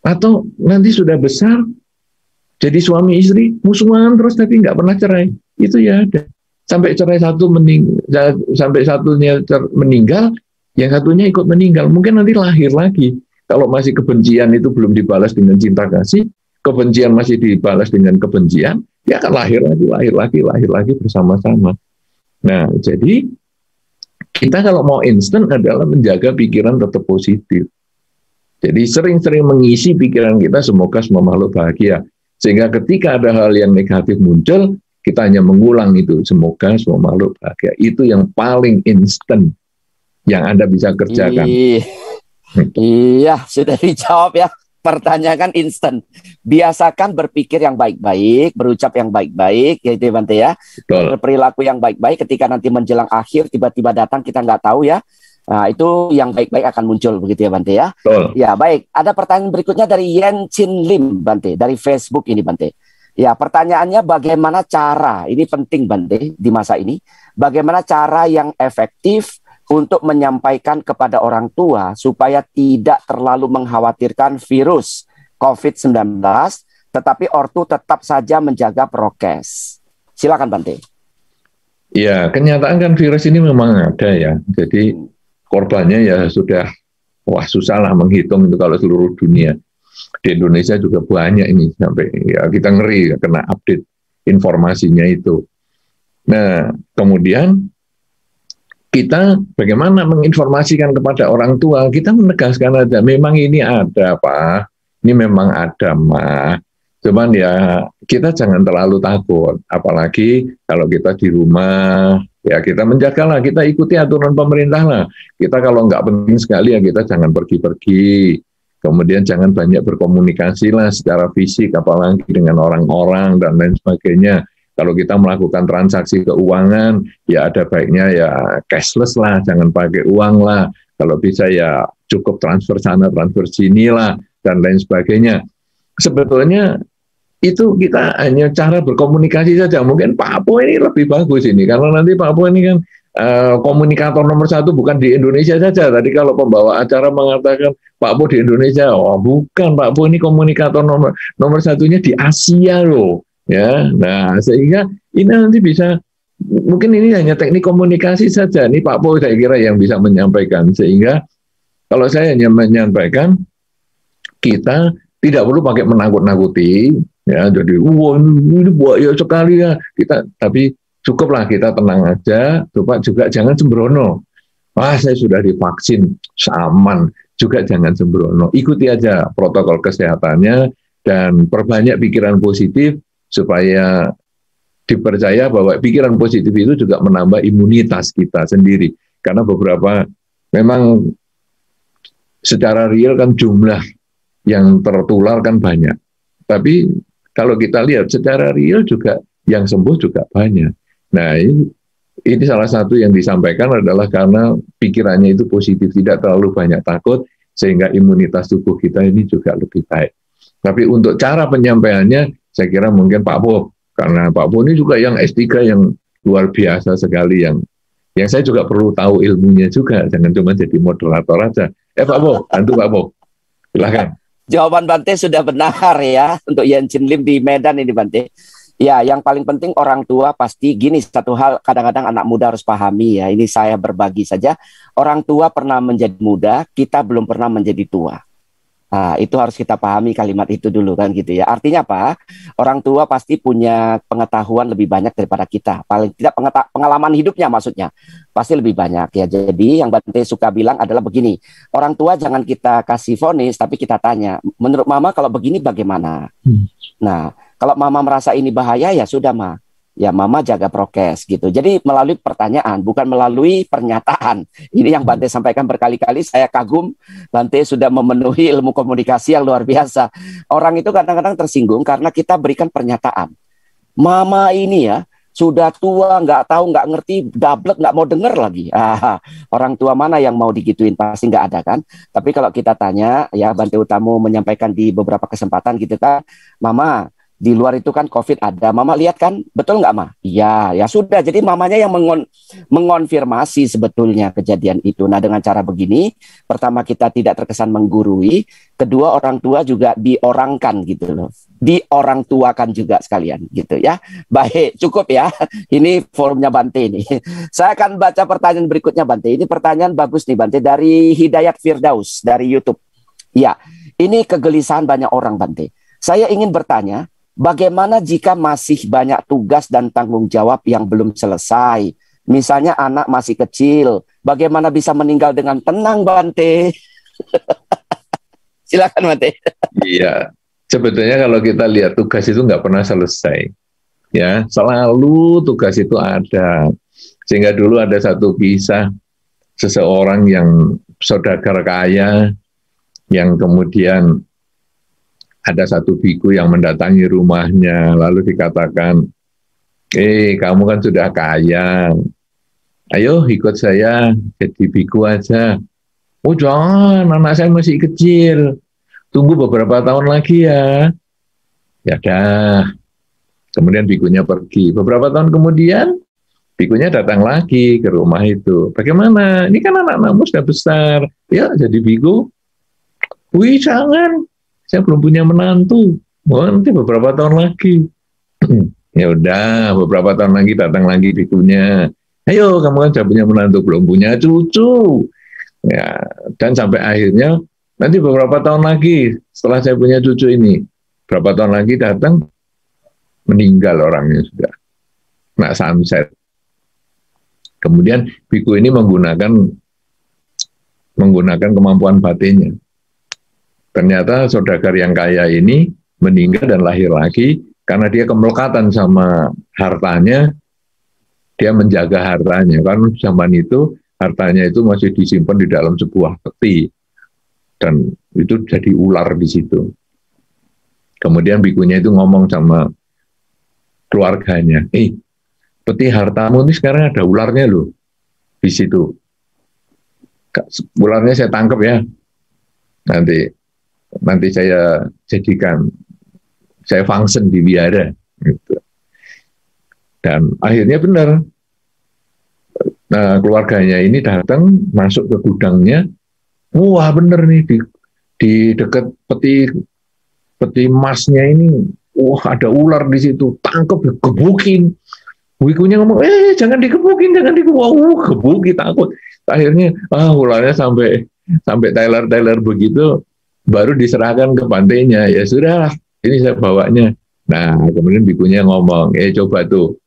Atau nanti sudah besar, jadi suami istri musuhan terus tapi nggak pernah cerai. Itu ya ada. Sampai sampai satunya meninggal, yang satunya ikut meninggal. Mungkin nanti lahir lagi. Kalau masih kebencian itu belum dibalas dengan cinta kasih, kebencian masih dibalas dengan kebencian, dia akan lahir lagi bersama-sama. Nah, jadi kita kalau mau instan adalah menjaga pikiran tetap positif. Jadi sering-sering mengisi pikiran kita semoga semua makhluk bahagia. Sehingga ketika ada hal yang negatif muncul, kita hanya mengulang itu, semoga semua makhluk bahagia. Itu yang paling instan yang Anda bisa kerjakan. Iya, sudah dijawab ya. Pertanyaan instan. Biasakan berpikir yang baik-baik, berucap yang baik-baik, ya itu Bante ya. Berperilaku yang baik-baik ketika nanti menjelang akhir, tiba-tiba datang, kita nggak tahu ya. Nah, itu yang baik-baik akan muncul, begitu ya Bante ya. Ya, baik. Ada pertanyaan berikutnya dari Yen Chin Lim, Bante, dari Facebook ini, Bante. Ya, pertanyaannya bagaimana cara, ini penting Bante di masa ini, bagaimana cara yang efektif untuk menyampaikan kepada orang tua supaya tidak terlalu mengkhawatirkan virus COVID-19, tetapi ortu tetap saja menjaga prokes. Silakan Bante. Ya, kenyataan kan virus ini memang ada ya, jadi korbannya ya sudah, susah lah menghitung itu kalau seluruh dunia. Di Indonesia juga banyak ini, sampai ya kita ngeri ya, kena update informasinya itu. Nah, kemudian kita bagaimana menginformasikan kepada orang tua, kita menegaskan aja, memang ini ada Pak, ini memang ada Ma. Cuman ya kita jangan terlalu takut, apalagi kalau kita di rumah, ya kita menjagalah, kita ikuti aturan pemerintah lah. Kita kalau nggak penting sekali ya kita jangan pergi-pergi. Kemudian jangan banyak berkomunikasi lah secara fisik, apalagi dengan orang-orang dan lain sebagainya. Kalau kita melakukan transaksi keuangan, ya ada baiknya ya cashless lah, jangan pakai uang lah. Kalau bisa ya cukup transfer sana, transfer sini lah, dan lain sebagainya. Sebetulnya itu kita hanya cara berkomunikasi saja. Mungkin Pak Apo ini lebih bagus ini, karena nanti Pak Apo ini kan komunikator nomor satu bukan di Indonesia saja. Tadi kalau pembawa acara mengatakan Pak Apo di Indonesia, bukan, Pak Apo ini komunikator nomor satunya di Asia loh. Ya, nah sehingga ini nanti bisa, mungkin ini hanya teknik komunikasi saja. Ini Pak Po saya kira yang bisa menyampaikan. Sehingga kalau saya hanya menyampaikan, kita tidak perlu pakai menakut-nakuti. Ya, jadi ini bahaya sekali ya. Tapi cukuplah kita tenang aja. Coba juga jangan sembrono. Saya sudah divaksin, aman. Juga jangan sembrono. Ikuti aja protokol kesehatannya dan perbanyak pikiran positif, supaya dipercaya bahwa pikiran positif itu juga menambah imunitas kita sendiri. Karena beberapa, memang secara real kan jumlah yang tertular kan banyak. Tapi kalau kita lihat secara real juga yang sembuh juga banyak. Nah ini salah satu yang disampaikan adalah karena pikirannya itu positif, tidak terlalu banyak takut, sehingga imunitas tubuh kita ini juga lebih baik. Tapi untuk cara penyampaiannya, saya kira mungkin Pak Po, karena Pak Po ini juga yang S3 yang luar biasa sekali, yang saya juga perlu tahu ilmunya juga, jangan cuma jadi moderator aja. Pak Po, bantu Pak Po. Silahkan. Jawaban Bante sudah benar ya untuk Yenchin Lim di Medan ini Bante. Ya, yang paling penting orang tua pasti gini, satu hal kadang-kadang anak muda harus pahami ya. Ini saya berbagi saja. Orang tua pernah menjadi muda, kita belum pernah menjadi tua. Nah, itu harus kita pahami kalimat itu dulu kan gitu ya. Artinya apa? Orang tua pasti punya pengetahuan lebih banyak daripada kita. Paling tidak pengalaman hidupnya maksudnya. Pasti lebih banyak ya. Jadi yang Bante suka bilang adalah begini. Orang tua jangan kita kasih vonis, tapi kita tanya, menurut mama kalau begini bagaimana? Nah, kalau mama merasa ini bahaya ya sudah ma. Ya mama jaga prokes gitu. Jadi melalui pertanyaan, bukan melalui pernyataan. Ini yang Bante sampaikan berkali-kali, saya kagum. Bante sudah memenuhi ilmu komunikasi yang luar biasa. Orang itu kadang-kadang tersinggung karena kita berikan pernyataan. Mama ini ya, sudah tua, nggak tahu, nggak ngerti, dablek, nggak mau denger lagi. Orang tua mana yang mau digituin? Pasti nggak ada kan? Tapi kalau kita tanya, ya Bante Utamo menyampaikan di beberapa kesempatan gitu kan, Mama, di luar itu kan COVID ada. Mama lihat kan, betul nggak, Ma? Iya, ya sudah. Jadi mamanya yang mengonfirmasi sebetulnya kejadian itu. Nah, dengan cara begini, pertama kita tidak terkesan menggurui, kedua orang tua juga diorangkan gitu loh. Diorangtuakan juga sekalian gitu ya. Baik, cukup ya. Ini forumnya Bante ini. Saya akan baca pertanyaan berikutnya Bante. Ini pertanyaan bagus nih Bante dari Hidayat Firdaus dari YouTube. Ya, ini kegelisahan banyak orang Bante. Saya ingin bertanya, bagaimana jika masih banyak tugas dan tanggung jawab yang belum selesai? Misalnya anak masih kecil, bagaimana bisa meninggal dengan tenang, Bante? Silakan, Bante. Iya, sebetulnya kalau kita lihat tugas itu nggak pernah selesai. Ya, selalu tugas itu ada. Sehingga dulu ada satu kisah seseorang yang saudagar kaya, yang kemudian ada satu biku yang mendatangi rumahnya, lalu dikatakan, kamu kan sudah kaya, ayo ikut saya jadi biku aja. Oh jangan, anak saya masih kecil, tunggu beberapa tahun lagi ya. Ya dah, kemudian bikunya pergi. Beberapa tahun kemudian, bikunya datang lagi ke rumah itu. Bagaimana? Ini kan anak-anakmu sudah besar, ya jadi biku. Wih jangan, saya belum punya menantu. Oh, nanti beberapa tahun lagi. Ya udah, beberapa tahun lagi datang lagi bikunya. Ayo, kamu kan sudah punya menantu, belum punya cucu. Ya, dan sampai akhirnya nanti beberapa tahun lagi setelah saya punya cucu ini, berapa tahun lagi datang meninggal orangnya sudah. Nah, sunset. Kemudian biku ini menggunakan kemampuan batinnya. Ternyata saudagar yang kaya ini meninggal dan lahir lagi karena dia kemelekatan sama hartanya, dia menjaga hartanya. Karena zaman itu hartanya itu masih disimpan di dalam sebuah peti dan itu jadi ular di situ. Kemudian bikunya itu ngomong sama keluarganya, peti hartamu ini sekarang ada ularnya loh di situ. Ularnya saya tangkap ya, nanti saya jadikan, saya function di biara gitu. Dan akhirnya benar, nah keluarganya ini datang masuk ke gudangnya, wah bener nih di dekat peti emasnya ini, wah ada ular di situ, tangkep, gebukin. Wikunya ngomong, jangan dikebukin, gebukin, takut. Akhirnya ularnya sampai Tyler begitu, baru diserahkan ke pantainya. Ya sudah, ini saya bawanya. Nah, kemudian bikunya ngomong, coba tuh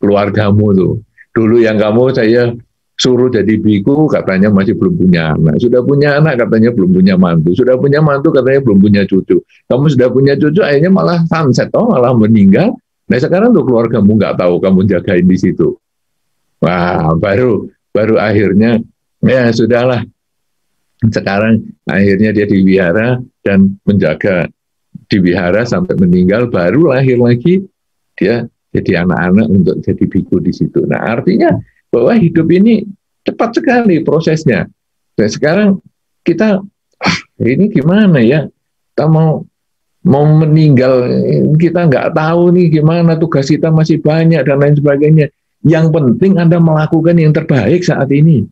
keluargamu tuh. Dulu yang kamu saya suruh jadi biku, katanya masih belum punya anak. Sudah punya anak, katanya belum punya mantu. Sudah punya mantu, katanya belum punya cucu. Kamu sudah punya cucu, akhirnya malah sunset, malah meninggal. Nah, sekarang tuh keluargamu nggak tahu kamu jagain di situ. Wah, baru akhirnya, ya sudahlah. Sekarang akhirnya dia diwihara dan menjaga di wihara sampai meninggal, baru lahir lagi dia jadi anak-anak untuk jadi biku di situ. Nah, artinya bahwa hidup ini cepat sekali prosesnya. Dan sekarang kita ini gimana ya? Kita mau meninggal, kita nggak tahu nih gimana, tugas kita masih banyak dan lain sebagainya. Yang penting Anda melakukan yang terbaik saat ini.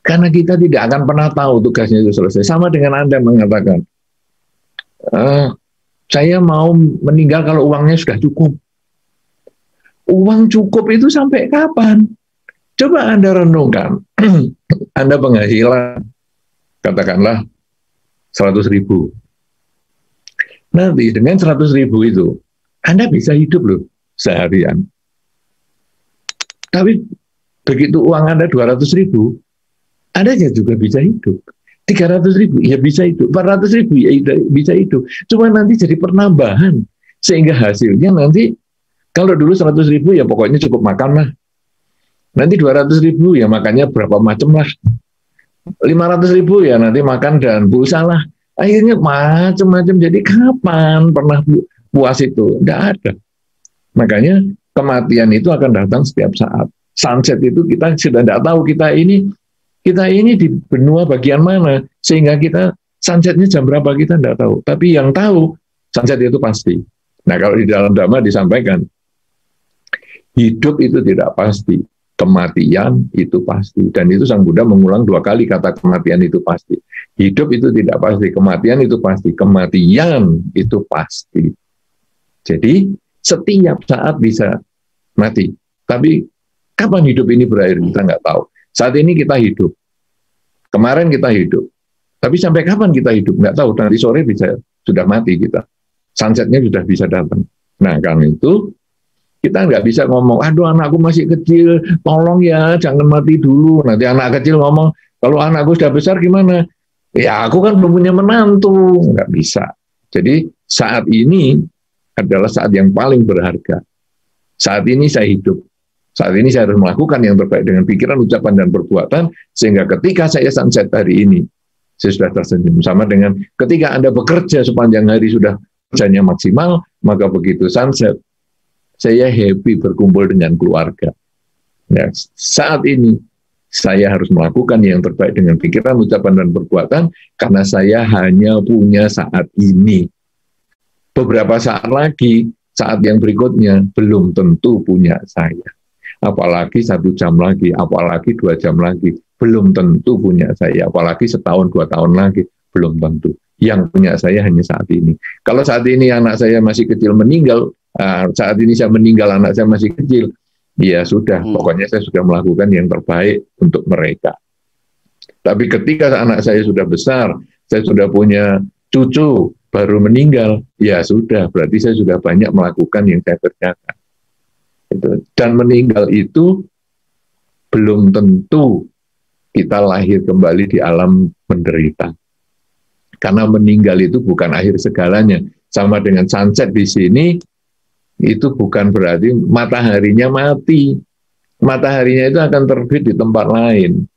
Karena kita tidak akan pernah tahu tugasnya itu selesai. Sama dengan Anda mengatakan, saya mau meninggal kalau uangnya sudah cukup. Uang cukup itu sampai kapan? Coba Anda renungkan. Anda penghasilan, katakanlah 100.000. Nanti dengan 100.000 itu, Anda bisa hidup loh seharian. Tapi begitu uang Anda 200.000, Anda juga bisa hidup. 300.000 ya bisa hidup, 400.000 ya bisa hidup. Cuma nanti jadi penambahan, sehingga hasilnya nanti kalau dulu 100.000 ya pokoknya cukup makan lah. Nanti 200.000 ya makannya berapa macam lah. 500.000 ya nanti makan dan pulsa lah. Akhirnya macam-macam. Jadi kapan pernah puas itu? Tidak ada. Makanya kematian itu akan datang setiap saat. Sunset itu kita sudah tidak tahu kita ini di benua bagian mana, sehingga kita sunsetnya jam berapa kita tidak tahu. Tapi yang tahu sunset itu pasti. Nah kalau di dalam Dhamma disampaikan, hidup itu tidak pasti, kematian itu pasti. Dan itu Sang Buddha mengulang 2 kali kata kematian itu pasti. Hidup itu tidak pasti, kematian itu pasti. Kematian itu pasti. Jadi setiap saat bisa mati. Tapi kapan hidup ini berakhir kita nggak tahu. Saat ini kita hidup. Kemarin kita hidup. Tapi sampai kapan kita hidup? Nggak tahu. Nanti sore bisa sudah mati kita. Sunsetnya sudah bisa datang. Nah, karena itu kita nggak bisa ngomong, aduh anakku masih kecil, tolong ya jangan mati dulu. Nanti anak kecil ngomong, kalau anakku sudah besar gimana? Ya aku kan belum punya menantu. Nggak bisa. Jadi saat ini adalah saat yang paling berharga. Saat ini saya hidup. Saat ini saya harus melakukan yang terbaik dengan pikiran, ucapan, dan perbuatan, sehingga ketika saya sunset hari ini, saya sudah tersenyum. Sama dengan ketika Anda bekerja sepanjang hari sudah kerjanya maksimal, maka begitu sunset, saya happy berkumpul dengan keluarga. Ya, saat ini, saya harus melakukan yang terbaik dengan pikiran, ucapan, dan perbuatan, karena saya hanya punya saat ini. Beberapa saat lagi, saat yang berikutnya, belum tentu punya saya. Apalagi 1 jam lagi, apalagi 2 jam lagi, belum tentu punya saya. Apalagi setahun, 2 tahun lagi, belum tentu. Yang punya saya hanya saat ini. Kalau saat ini anak saya masih kecil meninggal, saat ini saya meninggal, anak saya masih kecil, ya sudah, pokoknya saya sudah melakukan yang terbaik untuk mereka. Tapi ketika anak saya sudah besar, saya sudah punya cucu, baru meninggal, ya sudah, berarti saya sudah banyak melakukan yang saya kerjakan. Dan meninggal itu belum tentu kita lahir kembali di alam menderita. Karena meninggal itu bukan akhir segalanya. Sama dengan sunset di sini, itu bukan berarti mataharinya mati. Mataharinya itu akan terbit di tempat lain.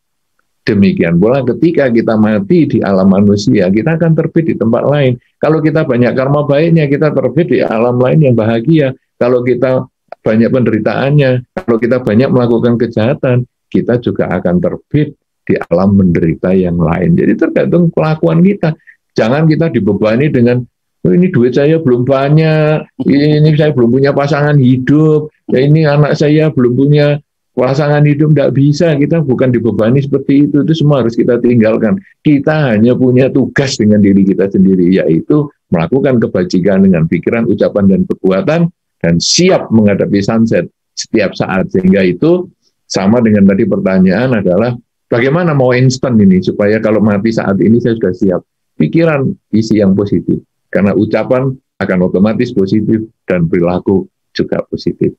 Demikian pula ketika kita mati di alam manusia, kita akan terbit di tempat lain. Kalau kita banyak karma baiknya, kita terbit di alam lain yang bahagia. Kalau kita banyak penderitaannya, kalau kita banyak melakukan kejahatan, kita juga akan terbit di alam menderita yang lain. Jadi tergantung kelakuan kita. Jangan kita dibebani dengan, oh, ini duit saya belum banyak, ini saya belum punya pasangan hidup, ya ini anak saya belum punya pasangan hidup. Tidak bisa, kita bukan dibebani seperti itu semua harus kita tinggalkan. Kita hanya punya tugas dengan diri kita sendiri, yaitu melakukan kebajikan dengan pikiran, ucapan, dan perbuatan, dan siap menghadapi sunset setiap saat. Sehingga itu sama dengan tadi pertanyaan adalah bagaimana mau instan ini supaya kalau mati saat ini saya sudah siap. Pikiran isi yang positif, karena ucapan akan otomatis positif dan perilaku juga positif.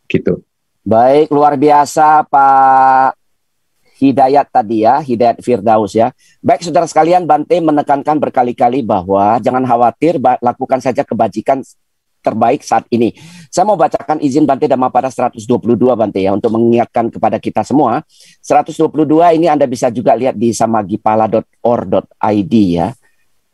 Gitu. Baik, luar biasa Pak Hidayat tadi ya, Hidayat Firdaus ya. Baik saudara sekalian, Bante menekankan berkali-kali bahwa jangan khawatir, lakukan saja kebajikan terbaik saat ini. Saya mau bacakan izin Bante Dhammapada 122 Bante ya, untuk mengingatkan kepada kita semua. 122 ini Anda bisa juga lihat di samagipala.or.id ya.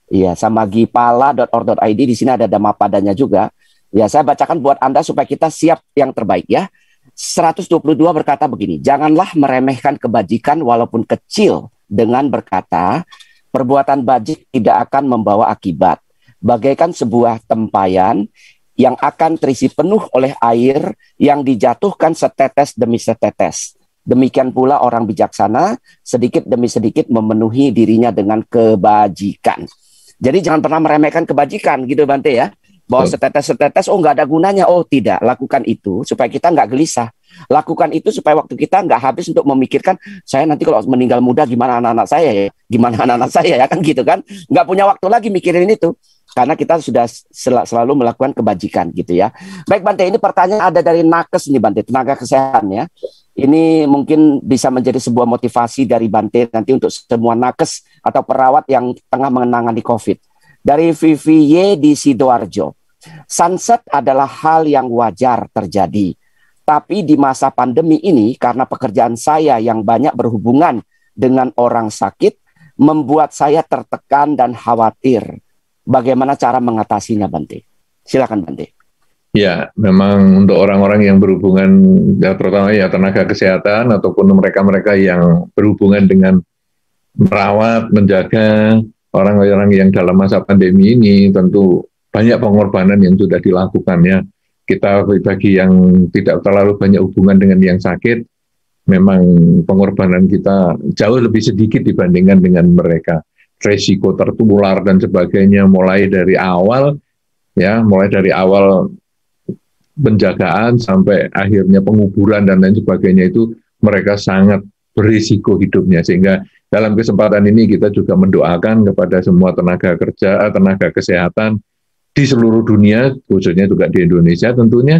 Iya, samagipala.or.id, di sini ada Dhammapadanya juga. Ya, saya bacakan buat Anda supaya kita siap yang terbaik ya. 122 berkata begini, janganlah meremehkan kebajikan walaupun kecil dengan berkata, perbuatan bajik tidak akan membawa akibat. Bagaikan sebuah tempayan yang akan terisi penuh oleh air yang dijatuhkan setetes demi setetes. Demikian pula orang bijaksana sedikit demi sedikit memenuhi dirinya dengan kebajikan. Jadi jangan pernah meremehkan kebajikan gitu Bante ya. Bahwa setetes-setetes, oh nggak ada gunanya. Oh tidak, lakukan itu supaya kita nggak gelisah. Lakukan itu supaya waktu kita nggak habis untuk memikirkan, saya nanti kalau meninggal muda gimana anak-anak saya ya. Gimana anak-anak saya ya kan gitu kan. Nggak punya waktu lagi mikirin itu. Karena kita sudah selalu melakukan kebajikan gitu ya. Baik Bante, ini pertanyaan ada dari Nakes nih Bante, tenaga kesehatan ya. Ini mungkin bisa menjadi sebuah motivasi dari Bante nanti untuk semua nakes atau perawat yang tengah menangani COVID. Dari VVY di Sidoarjo, sunset adalah hal yang wajar terjadi. Tapi di masa pandemi ini, karena pekerjaan saya yang banyak berhubungan dengan orang sakit, membuat saya tertekan dan khawatir. Bagaimana cara mengatasinya, Bante? Silakan, Bante. Ya, memang untuk orang-orang yang berhubungan, ya, terutama ya tenaga kesehatan ataupun mereka-mereka yang berhubungan dengan merawat, menjaga orang-orang yang dalam masa pandemi ini, tentu banyak pengorbanan yang sudah dilakukan ya. Kita bagi yang tidak terlalu banyak hubungan dengan yang sakit, memang pengorbanan kita jauh lebih sedikit dibandingkan dengan mereka. Resiko tertular dan sebagainya mulai dari awal penjagaan sampai akhirnya penguburan dan lain sebagainya itu mereka sangat berisiko hidupnya, sehingga dalam kesempatan ini kita juga mendoakan kepada semua tenaga kerja, tenaga kesehatan di seluruh dunia, khususnya juga di Indonesia tentunya,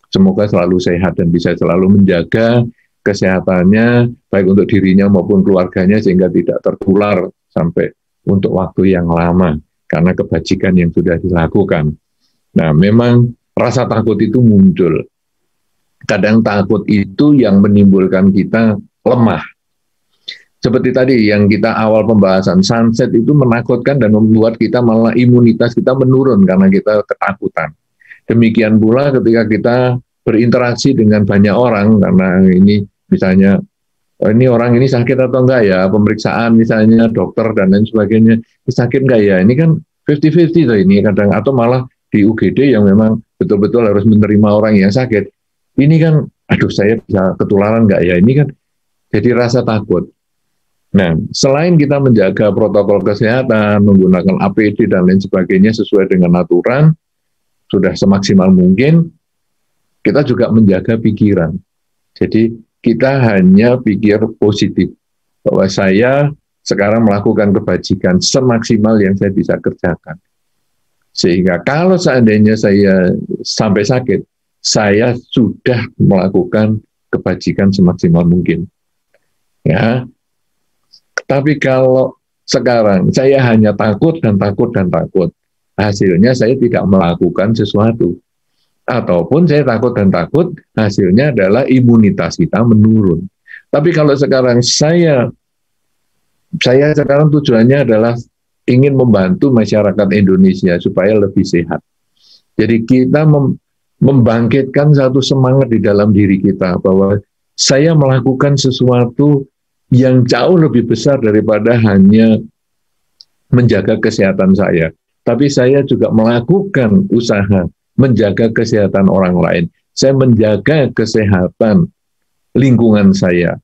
semoga selalu sehat dan bisa selalu menjaga kesehatannya baik untuk dirinya maupun keluarganya sehingga tidak tertular sampai untuk waktu yang lama karena kebajikan yang sudah dilakukan. Nah, memang rasa takut itu muncul. Kadang takut itu yang menimbulkan kita lemah. Seperti tadi yang kita awal pembahasan, sunset itu menakutkan dan membuat kita malah imunitas kita menurun karena kita ketakutan. Demikian pula ketika kita berinteraksi dengan banyak orang, karena ini misalnya, ini orang ini sakit atau enggak ya, pemeriksaan misalnya dokter dan lain sebagainya, sakit enggak ya, ini kan 50-50 tuh ini kadang, atau malah di UGD yang memang betul-betul harus menerima orang yang sakit, ini kan, aduh saya bisa ketularan enggak ya, ini kan jadi rasa takut. Nah, selain kita menjaga protokol kesehatan, menggunakan APD dan lain sebagainya sesuai dengan aturan, sudah semaksimal mungkin, kita juga menjaga pikiran. Jadi, kita hanya pikir positif, bahwa saya sekarang melakukan kebajikan semaksimal yang saya bisa kerjakan. Sehingga kalau seandainya saya sampai sakit, saya sudah melakukan kebajikan semaksimal mungkin. Ya. Tapi kalau sekarang saya hanya takut dan takut dan takut, hasilnya saya tidak melakukan sesuatu. Ataupun saya takut dan takut, hasilnya adalah imunitas kita menurun. Tapi kalau sekarang saya sekarang tujuannya adalah ingin membantu masyarakat Indonesia supaya lebih sehat. Jadi kita membangkitkan satu semangat di dalam diri kita bahwa saya melakukan sesuatu yang jauh lebih besar daripada hanya menjaga kesehatan saya. Tapi saya juga melakukan usaha menjaga kesehatan orang lain. Saya menjaga kesehatan lingkungan saya.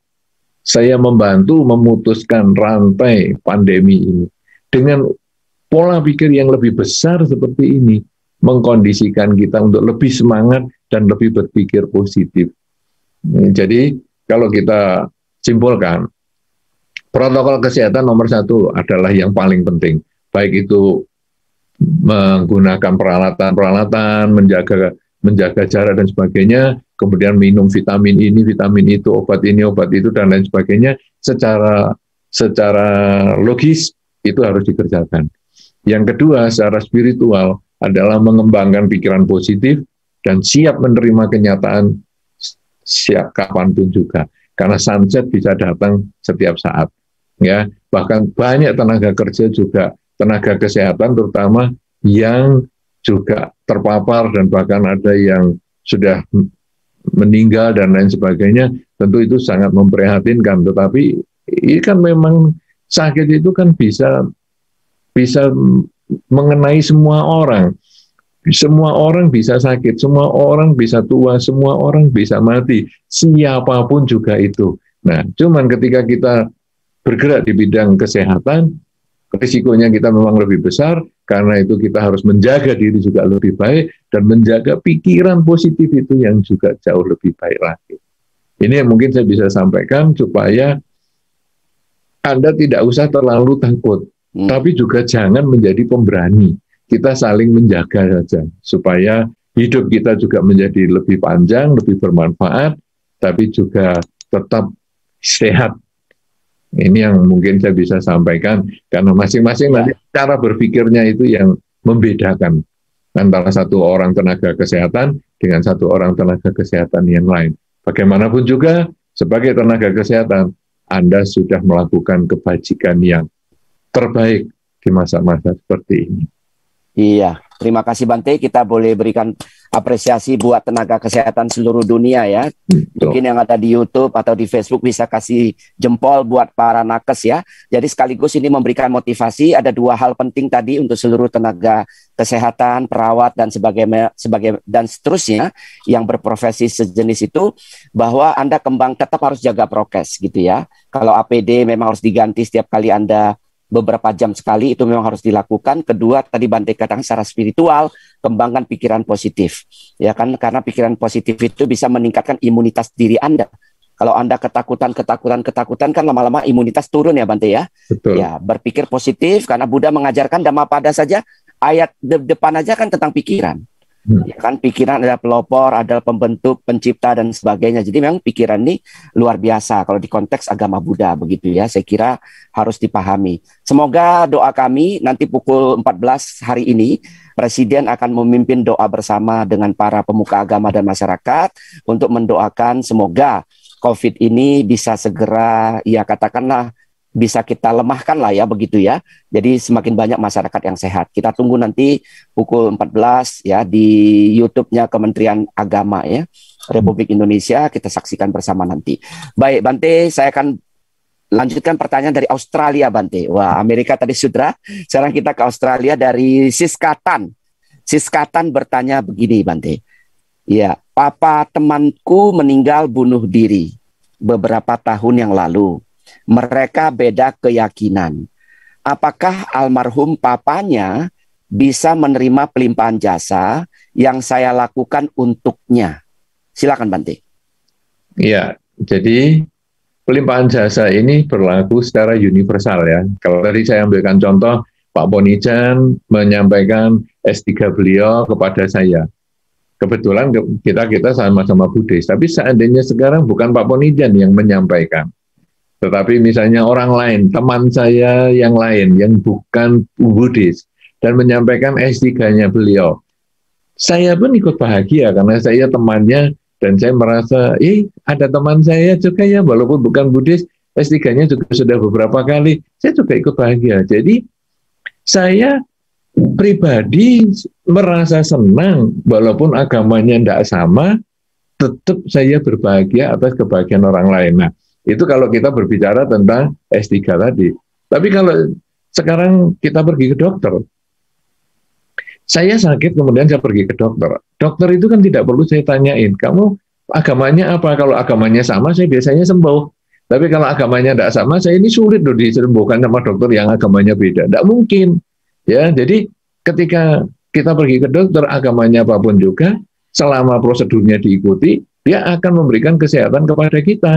Saya membantu memutuskan rantai pandemi ini. Dengan pola pikir yang lebih besar seperti ini, mengkondisikan kita untuk lebih semangat dan lebih berpikir positif. Jadi, kalau kita simpulkan, protokol kesehatan nomor 1 adalah yang paling penting. Baik itu menggunakan peralatan-peralatan, menjaga jarak dan sebagainya, kemudian minum vitamin ini, vitamin itu, obat ini, obat itu, dan lain sebagainya, secara logis itu harus dikerjakan. Yang kedua, secara spiritual adalah mengembangkan pikiran positif dan siap menerima kenyataan siap kapanpun juga. Karena sunset bisa datang setiap saat. Ya, bahkan banyak tenaga kerja juga, tenaga kesehatan terutama yang juga terpapar dan bahkan ada yang sudah meninggal dan lain sebagainya, tentu itu sangat memprihatinkan. Tetapi ini kan memang sakit itu kan bisa mengenai semua orang. Semua orang bisa sakit, semua orang bisa tua, semua orang bisa mati, siapapun juga itu. Nah, cuman ketika kita bergerak di bidang kesehatan, risikonya kita memang lebih besar, karena itu kita harus menjaga diri juga lebih baik, dan menjaga pikiran positif itu yang juga jauh lebih baik lagi. Ini yang mungkin saya bisa sampaikan, supaya Anda tidak usah terlalu takut, tapi juga jangan menjadi pemberani. Kita saling menjaga saja, supaya hidup kita juga menjadi lebih panjang, lebih bermanfaat, tapi juga tetap sehat. Ini yang mungkin saya bisa sampaikan, karena masing-masing nanti cara berpikirnya itu yang membedakan antara satu orang tenaga kesehatan dengan satu orang tenaga kesehatan yang lain. Bagaimanapun juga, sebagai tenaga kesehatan, Anda sudah melakukan kebajikan yang terbaik di masa-masa seperti ini. Iya, terima kasih Bante. Kita boleh berikan apresiasi buat tenaga kesehatan seluruh dunia ya. Mungkin yang ada di YouTube atau di Facebook bisa kasih jempol buat para nakes ya. Jadi sekaligus ini memberikan motivasi. Ada dua hal penting tadi untuk seluruh tenaga kesehatan, perawat dan dan seterusnya yang berprofesi sejenis itu, bahwa Anda tetap harus jaga prokes gitu ya. Kalau APD memang harus diganti setiap kali Anda beberapa jam sekali, itu memang harus dilakukan. Kedua, tadi Bante katakan secara spiritual, kembangkan pikiran positif. Ya kan, karena pikiran positif itu bisa meningkatkan imunitas diri Anda. Kalau Anda ketakutan kan lama-lama imunitas turun ya Bante ya. Betul. Ya, berpikir positif, karena Buddha mengajarkan Dhammapada saja, ayat depan aja kan tentang pikiran. Ya kan, pikiran adalah pelopor, adalah pembentuk, pencipta dan sebagainya. Jadi memang pikiran ini luar biasa kalau di konteks agama Buddha begitu ya. Saya kira harus dipahami. Semoga doa kami nanti pukul 14 hari ini Presiden akan memimpin doa bersama dengan para pemuka agama dan masyarakat untuk mendoakan semoga COVID ini bisa segera, ya katakanlah, bisa kita lemahkan lah ya begitu ya. Jadi semakin banyak masyarakat yang sehat. Kita tunggu nanti pukul 14 ya di YouTube-nya Kementerian Agama ya Republik Indonesia, kita saksikan bersama nanti. Baik Bante, saya akan lanjutkan pertanyaan dari Australia Bante. Wah, Amerika tadi sudah. Sekarang kita ke Australia dari Siskatan. Siskatan bertanya begini Bante. Ya, papa temanku meninggal bunuh diri beberapa tahun yang lalu. Mereka beda keyakinan. Apakah almarhum papanya bisa menerima pelimpahan jasa yang saya lakukan untuknya? Silakan Bante. Ya, jadi pelimpahan jasa ini berlaku secara universal ya. Kalau tadi saya ambilkan contoh, Pak Ponijan menyampaikan S3 beliau kepada saya. Kebetulan kita sama-sama Buddhis, tapi seandainya sekarang bukan Pak Ponijan yang menyampaikan, tetapi misalnya orang lain, teman saya yang lain, yang bukan Buddhis, dan menyampaikan S3-nya beliau, saya pun ikut bahagia karena saya temannya, dan saya merasa, ada teman saya juga ya, walaupun bukan Buddhis, S3-nya juga sudah beberapa kali, saya juga ikut bahagia. Jadi, saya pribadi merasa senang, walaupun agamanya tidak sama, tetap saya berbahagia atas kebahagiaan orang lain. Nah, itu kalau kita berbicara tentang S3 tadi. Tapi kalau sekarang kita pergi ke dokter, saya sakit kemudian saya pergi ke dokter. Dokter itu kan tidak perlu saya tanyain, kamu agamanya apa? Kalau agamanya sama, saya biasanya sembuh. Tapi kalau agamanya tidak sama, saya ini sulit loh disembuhkan sama dokter yang agamanya beda. Tidak mungkin. Ya, jadi ketika kita pergi ke dokter, agamanya apapun juga, selama prosedurnya diikuti, dia akan memberikan kesehatan kepada kita.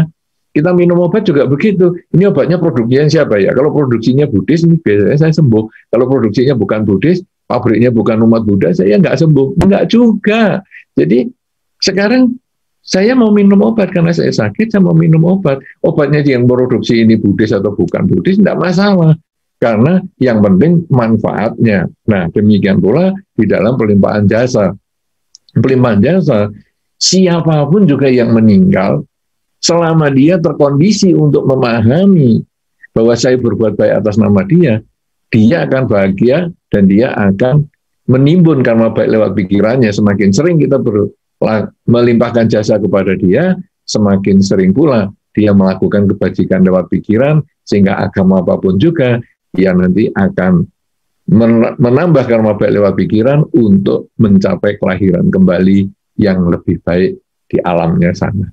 Kita minum obat juga begitu. Ini obatnya produksinya siapa ya? Kalau produksinya Buddhis, ini biasanya saya sembuh. Kalau produksinya bukan Buddhis, pabriknya bukan umat Buddha, saya nggak sembuh. Nggak juga. Jadi sekarang saya mau minum obat karena saya sakit, saya mau minum obat. Obatnya yang produksi ini Buddhis atau bukan Buddhis, nggak masalah. Karena yang penting manfaatnya. Nah, demikian pula di dalam pelimpahan jasa. Pelimpahan jasa, siapapun juga yang meninggal, selama dia terkondisi untuk memahami bahwa saya berbuat baik atas nama dia akan bahagia dan dia akan menimbun karma baik lewat pikirannya. Semakin sering kita melimpahkan jasa kepada dia, semakin sering pula dia melakukan kebajikan lewat pikiran, sehingga agama apapun juga, dia nanti akan menambah karma baik lewat pikiran untuk mencapai kelahiran kembali yang lebih baik di alamnya sana.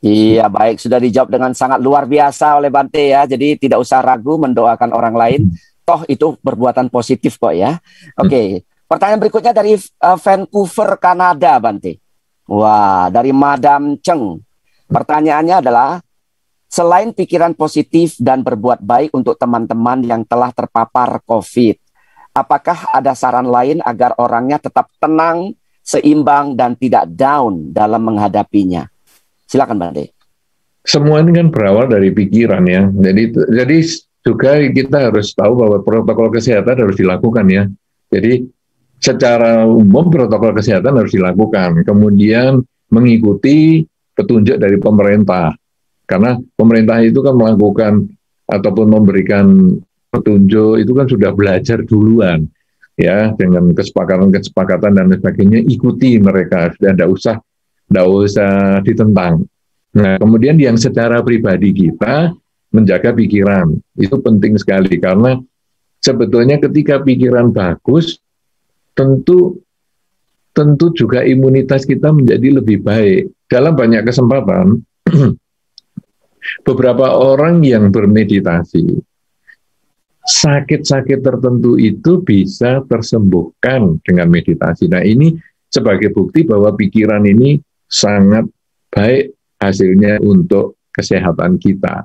Iya, baik. Sudah dijawab dengan sangat luar biasa oleh Bante ya. Jadi tidak usah ragu mendoakan orang lain. Toh itu perbuatan positif kok ya. Oke. Pertanyaan berikutnya dari Vancouver, Kanada, Bante. Wah, dari Madam Cheng. Pertanyaannya adalah, selain pikiran positif dan berbuat baik untuk teman-teman yang telah terpapar COVID, apakah ada saran lain agar orangnya tetap tenang, seimbang, dan tidak down dalam menghadapinya? Silakan, Bante. Semua ini kan berawal dari pikiran ya. Jadi juga kita harus tahu bahwa protokol kesehatan harus dilakukan ya. Jadi secara umum protokol kesehatan harus dilakukan. Kemudian mengikuti petunjuk dari pemerintah. Karena pemerintah itu kan melakukan ataupun memberikan petunjuk itu kan sudah belajar duluan ya, dengan kesepakatan dan sebagainya. Ikuti mereka, sudah tidak usah ditentang. Nah, kemudian yang secara pribadi kita menjaga pikiran itu penting sekali, karena sebetulnya ketika pikiran bagus, tentu juga imunitas kita menjadi lebih baik. Dalam banyak kesempatan, beberapa orang yang bermeditasi, sakit-sakit tertentu itu bisa tersembuhkan dengan meditasi. Nah, ini sebagai bukti bahwa pikiran ini sangat baik hasilnya untuk kesehatan kita.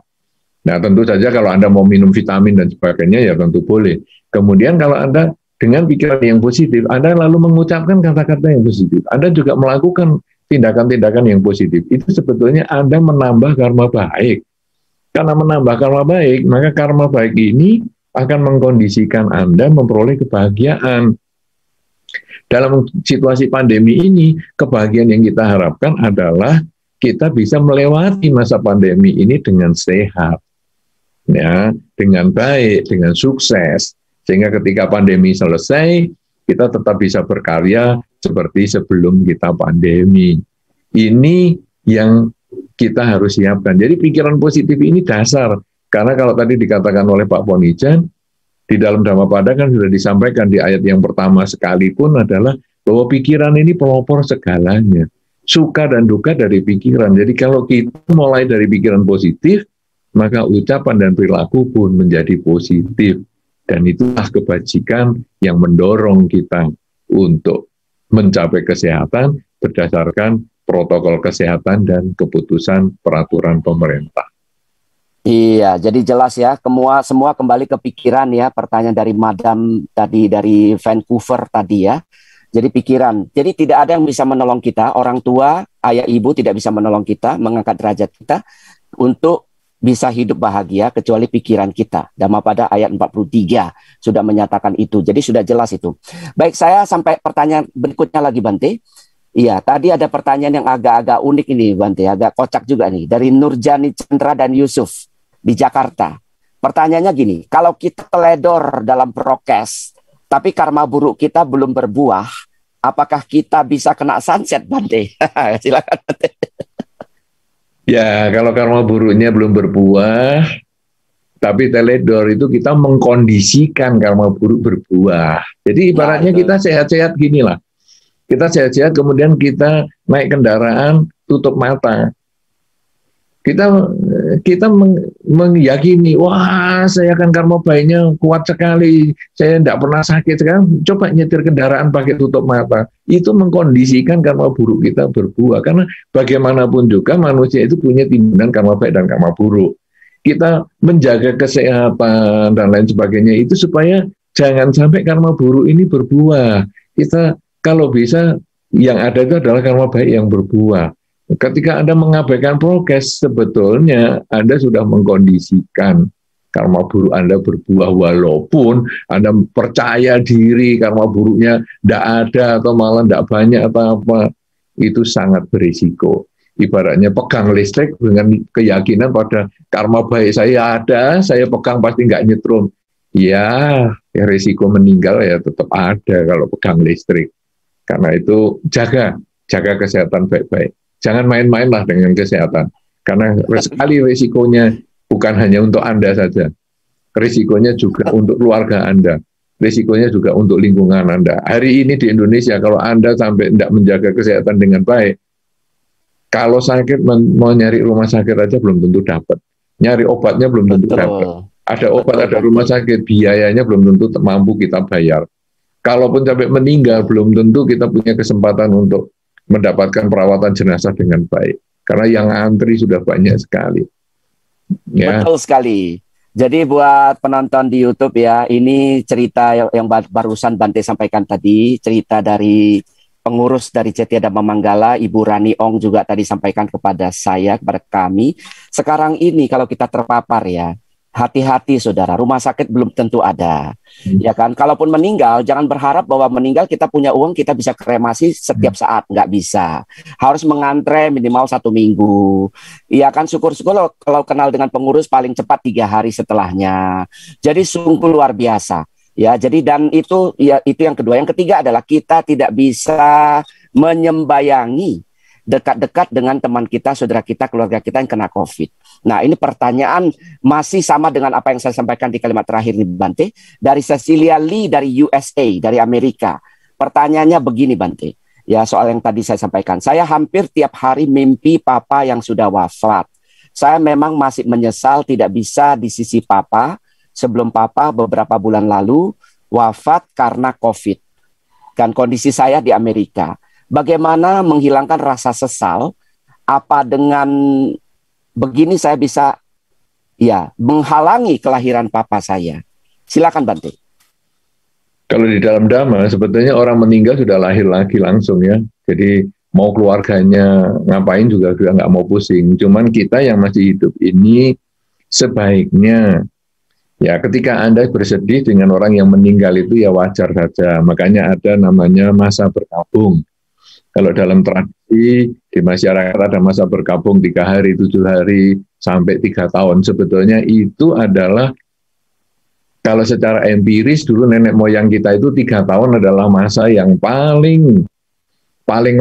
Nah, tentu saja kalau Anda mau minum vitamin dan sebagainya, ya tentu boleh. Kemudian kalau Anda dengan pikiran yang positif, Anda lalu mengucapkan kata-kata yang positif, Anda juga melakukan tindakan-tindakan yang positif, itu sebetulnya Anda menambah karma baik. Karena menambah karma baik, maka karma baik ini akan mengkondisikan Anda memperoleh kebahagiaan. Dalam situasi pandemi ini, kebahagiaan yang kita harapkan adalah kita bisa melewati masa pandemi ini dengan sehat, ya, dengan baik, dengan sukses, sehingga ketika pandemi selesai, kita tetap bisa berkarya seperti sebelum kita pandemi. Ini yang kita harus siapkan. Jadi pikiran positif ini dasar, karena kalau tadi dikatakan oleh Pak Ponijan, di dalam Dhammapada kan sudah disampaikan di ayat yang pertama sekalipun adalah bahwa pikiran ini pelopor segalanya. Suka dan duka dari pikiran. Jadi kalau kita mulai dari pikiran positif, maka ucapan dan perilaku pun menjadi positif. Dan itulah kebajikan yang mendorong kita untuk mencapai kesehatan berdasarkan protokol kesehatan dan keputusan peraturan pemerintah. Iya, jadi jelas ya, semua kembali ke pikiran ya. Pertanyaan dari Madam tadi dari Vancouver tadi ya. Jadi pikiran. Jadi tidak ada yang bisa menolong kita, orang tua, ayah ibu tidak bisa menolong kita, mengangkat derajat kita untuk bisa hidup bahagia kecuali pikiran kita. Dhammapada ayat 43 sudah menyatakan itu. Jadi sudah jelas itu. Baik, saya sampai pertanyaan berikutnya lagi, Bante. Iya, tadi ada pertanyaan yang agak-agak unik ini, Bante, agak kocak juga nih, dari Nurjani Chandra dan Yusuf di Jakarta. Pertanyaannya gini, kalau kita teledor dalam prokes, tapi karma buruk kita belum berbuah, apakah kita bisa kena sunset, Bante? Silakan, Bante. Ya, kalau karma buruknya belum berbuah, tapi teledor itu kita mengkondisikan karma buruk berbuah. Jadi ibaratnya kita sehat-sehat gini lah. Kita sehat-sehat, kemudian kita naik kendaraan, tutup mata. Kita meyakini, wah saya kan karma baiknya kuat sekali, saya tidak pernah sakit. Sekarang coba nyetir kendaraan pakai tutup mata. Itu mengkondisikan karma buruk kita berbuah. Karena bagaimanapun juga manusia itu punya timbunan karma baik dan karma buruk. Kita menjaga kesehatan dan lain sebagainya itu supaya jangan sampai karma buruk ini berbuah. Kita kalau bisa yang ada itu adalah karma baik yang berbuah. Ketika Anda mengabaikan prokes, sebetulnya Anda sudah mengkondisikan karma buruk Anda berbuah, walaupun Anda percaya diri karma buruknya tidak ada atau malah tidak banyak atau apa, itu sangat berisiko. Ibaratnya pegang listrik dengan keyakinan pada karma baik saya ada, saya pegang pasti nggak nyetrum. Ya risiko meninggal ya tetap ada kalau pegang listrik. Karena itu jaga kesehatan baik-baik. Jangan main-main lah dengan kesehatan. Karena sekali risikonya bukan hanya untuk Anda saja. Risikonya juga untuk keluarga Anda. Risikonya juga untuk lingkungan Anda. Hari ini di Indonesia kalau Anda sampai tidak menjaga kesehatan dengan baik, Kalau sakit mau nyari rumah sakit aja belum tentu dapat. Nyari obatnya belum tentu dapat. Betul. Ada obat, Betul, ada Bante. rumah sakit, biayanya belum tentu mampu kita bayar. Kalaupun sampai meninggal, belum tentu kita punya kesempatan untuk mendapatkan perawatan jenazah dengan baik. Karena yang antri sudah banyak sekali. Ya, Betul sekali. Jadi buat penonton di YouTube ya, ini cerita yang barusan Bante sampaikan tadi, cerita dari pengurus dari Setia Dhamma Manggala, Ibu Rani Ong juga tadi sampaikan kepada saya, kepada kami. Sekarang ini kalau kita terpapar ya, hati-hati saudara, rumah sakit belum tentu ada. Ya kan, kalaupun meninggal, jangan berharap bahwa meninggal kita punya uang, kita bisa kremasi setiap saat, nggak bisa. Harus mengantre minimal 1 minggu. Iya kan, syukur-syukur kalau kenal dengan pengurus paling cepat 3 hari setelahnya. Jadi sungguh luar biasa. Ya, jadi dan itu ya itu yang kedua. Yang ketiga adalah kita tidak bisa menyembayangi dekat-dekat dengan teman kita, saudara kita, keluarga kita yang kena COVID. Nah, ini pertanyaan masih sama dengan apa yang saya sampaikan di kalimat terakhir nih, Bante. Dari Cecilia Lee dari USA, dari Amerika. Pertanyaannya begini, Bante. Ya, soal yang tadi saya sampaikan. Saya hampir tiap hari mimpi papa yang sudah wafat. Saya memang masih menyesal tidak bisa di sisi papa sebelum papa beberapa bulan lalu wafat karena COVID. Dan kondisi saya di Amerika. Bagaimana menghilangkan rasa sesal? Apa dengan begini saya bisa ya menghalangi kelahiran papa saya? Silakan Bante. kalau di dalam Dhamma sebetulnya orang meninggal sudah lahir lagi langsung ya. Jadi mau keluarganya ngapain juga nggak mau pusing. Cuman kita yang masih hidup ini sebaiknya ya ketika Anda bersedih dengan orang yang meninggal itu ya wajar saja. Makanya ada namanya masa berkabung. Kalau dalam tradisi di masyarakat ada masa berkabung 3 hari, 7 hari, sampai 3 tahun. Sebetulnya itu adalah kalau secara empiris dulu nenek moyang kita itu 3 tahun adalah masa yang paling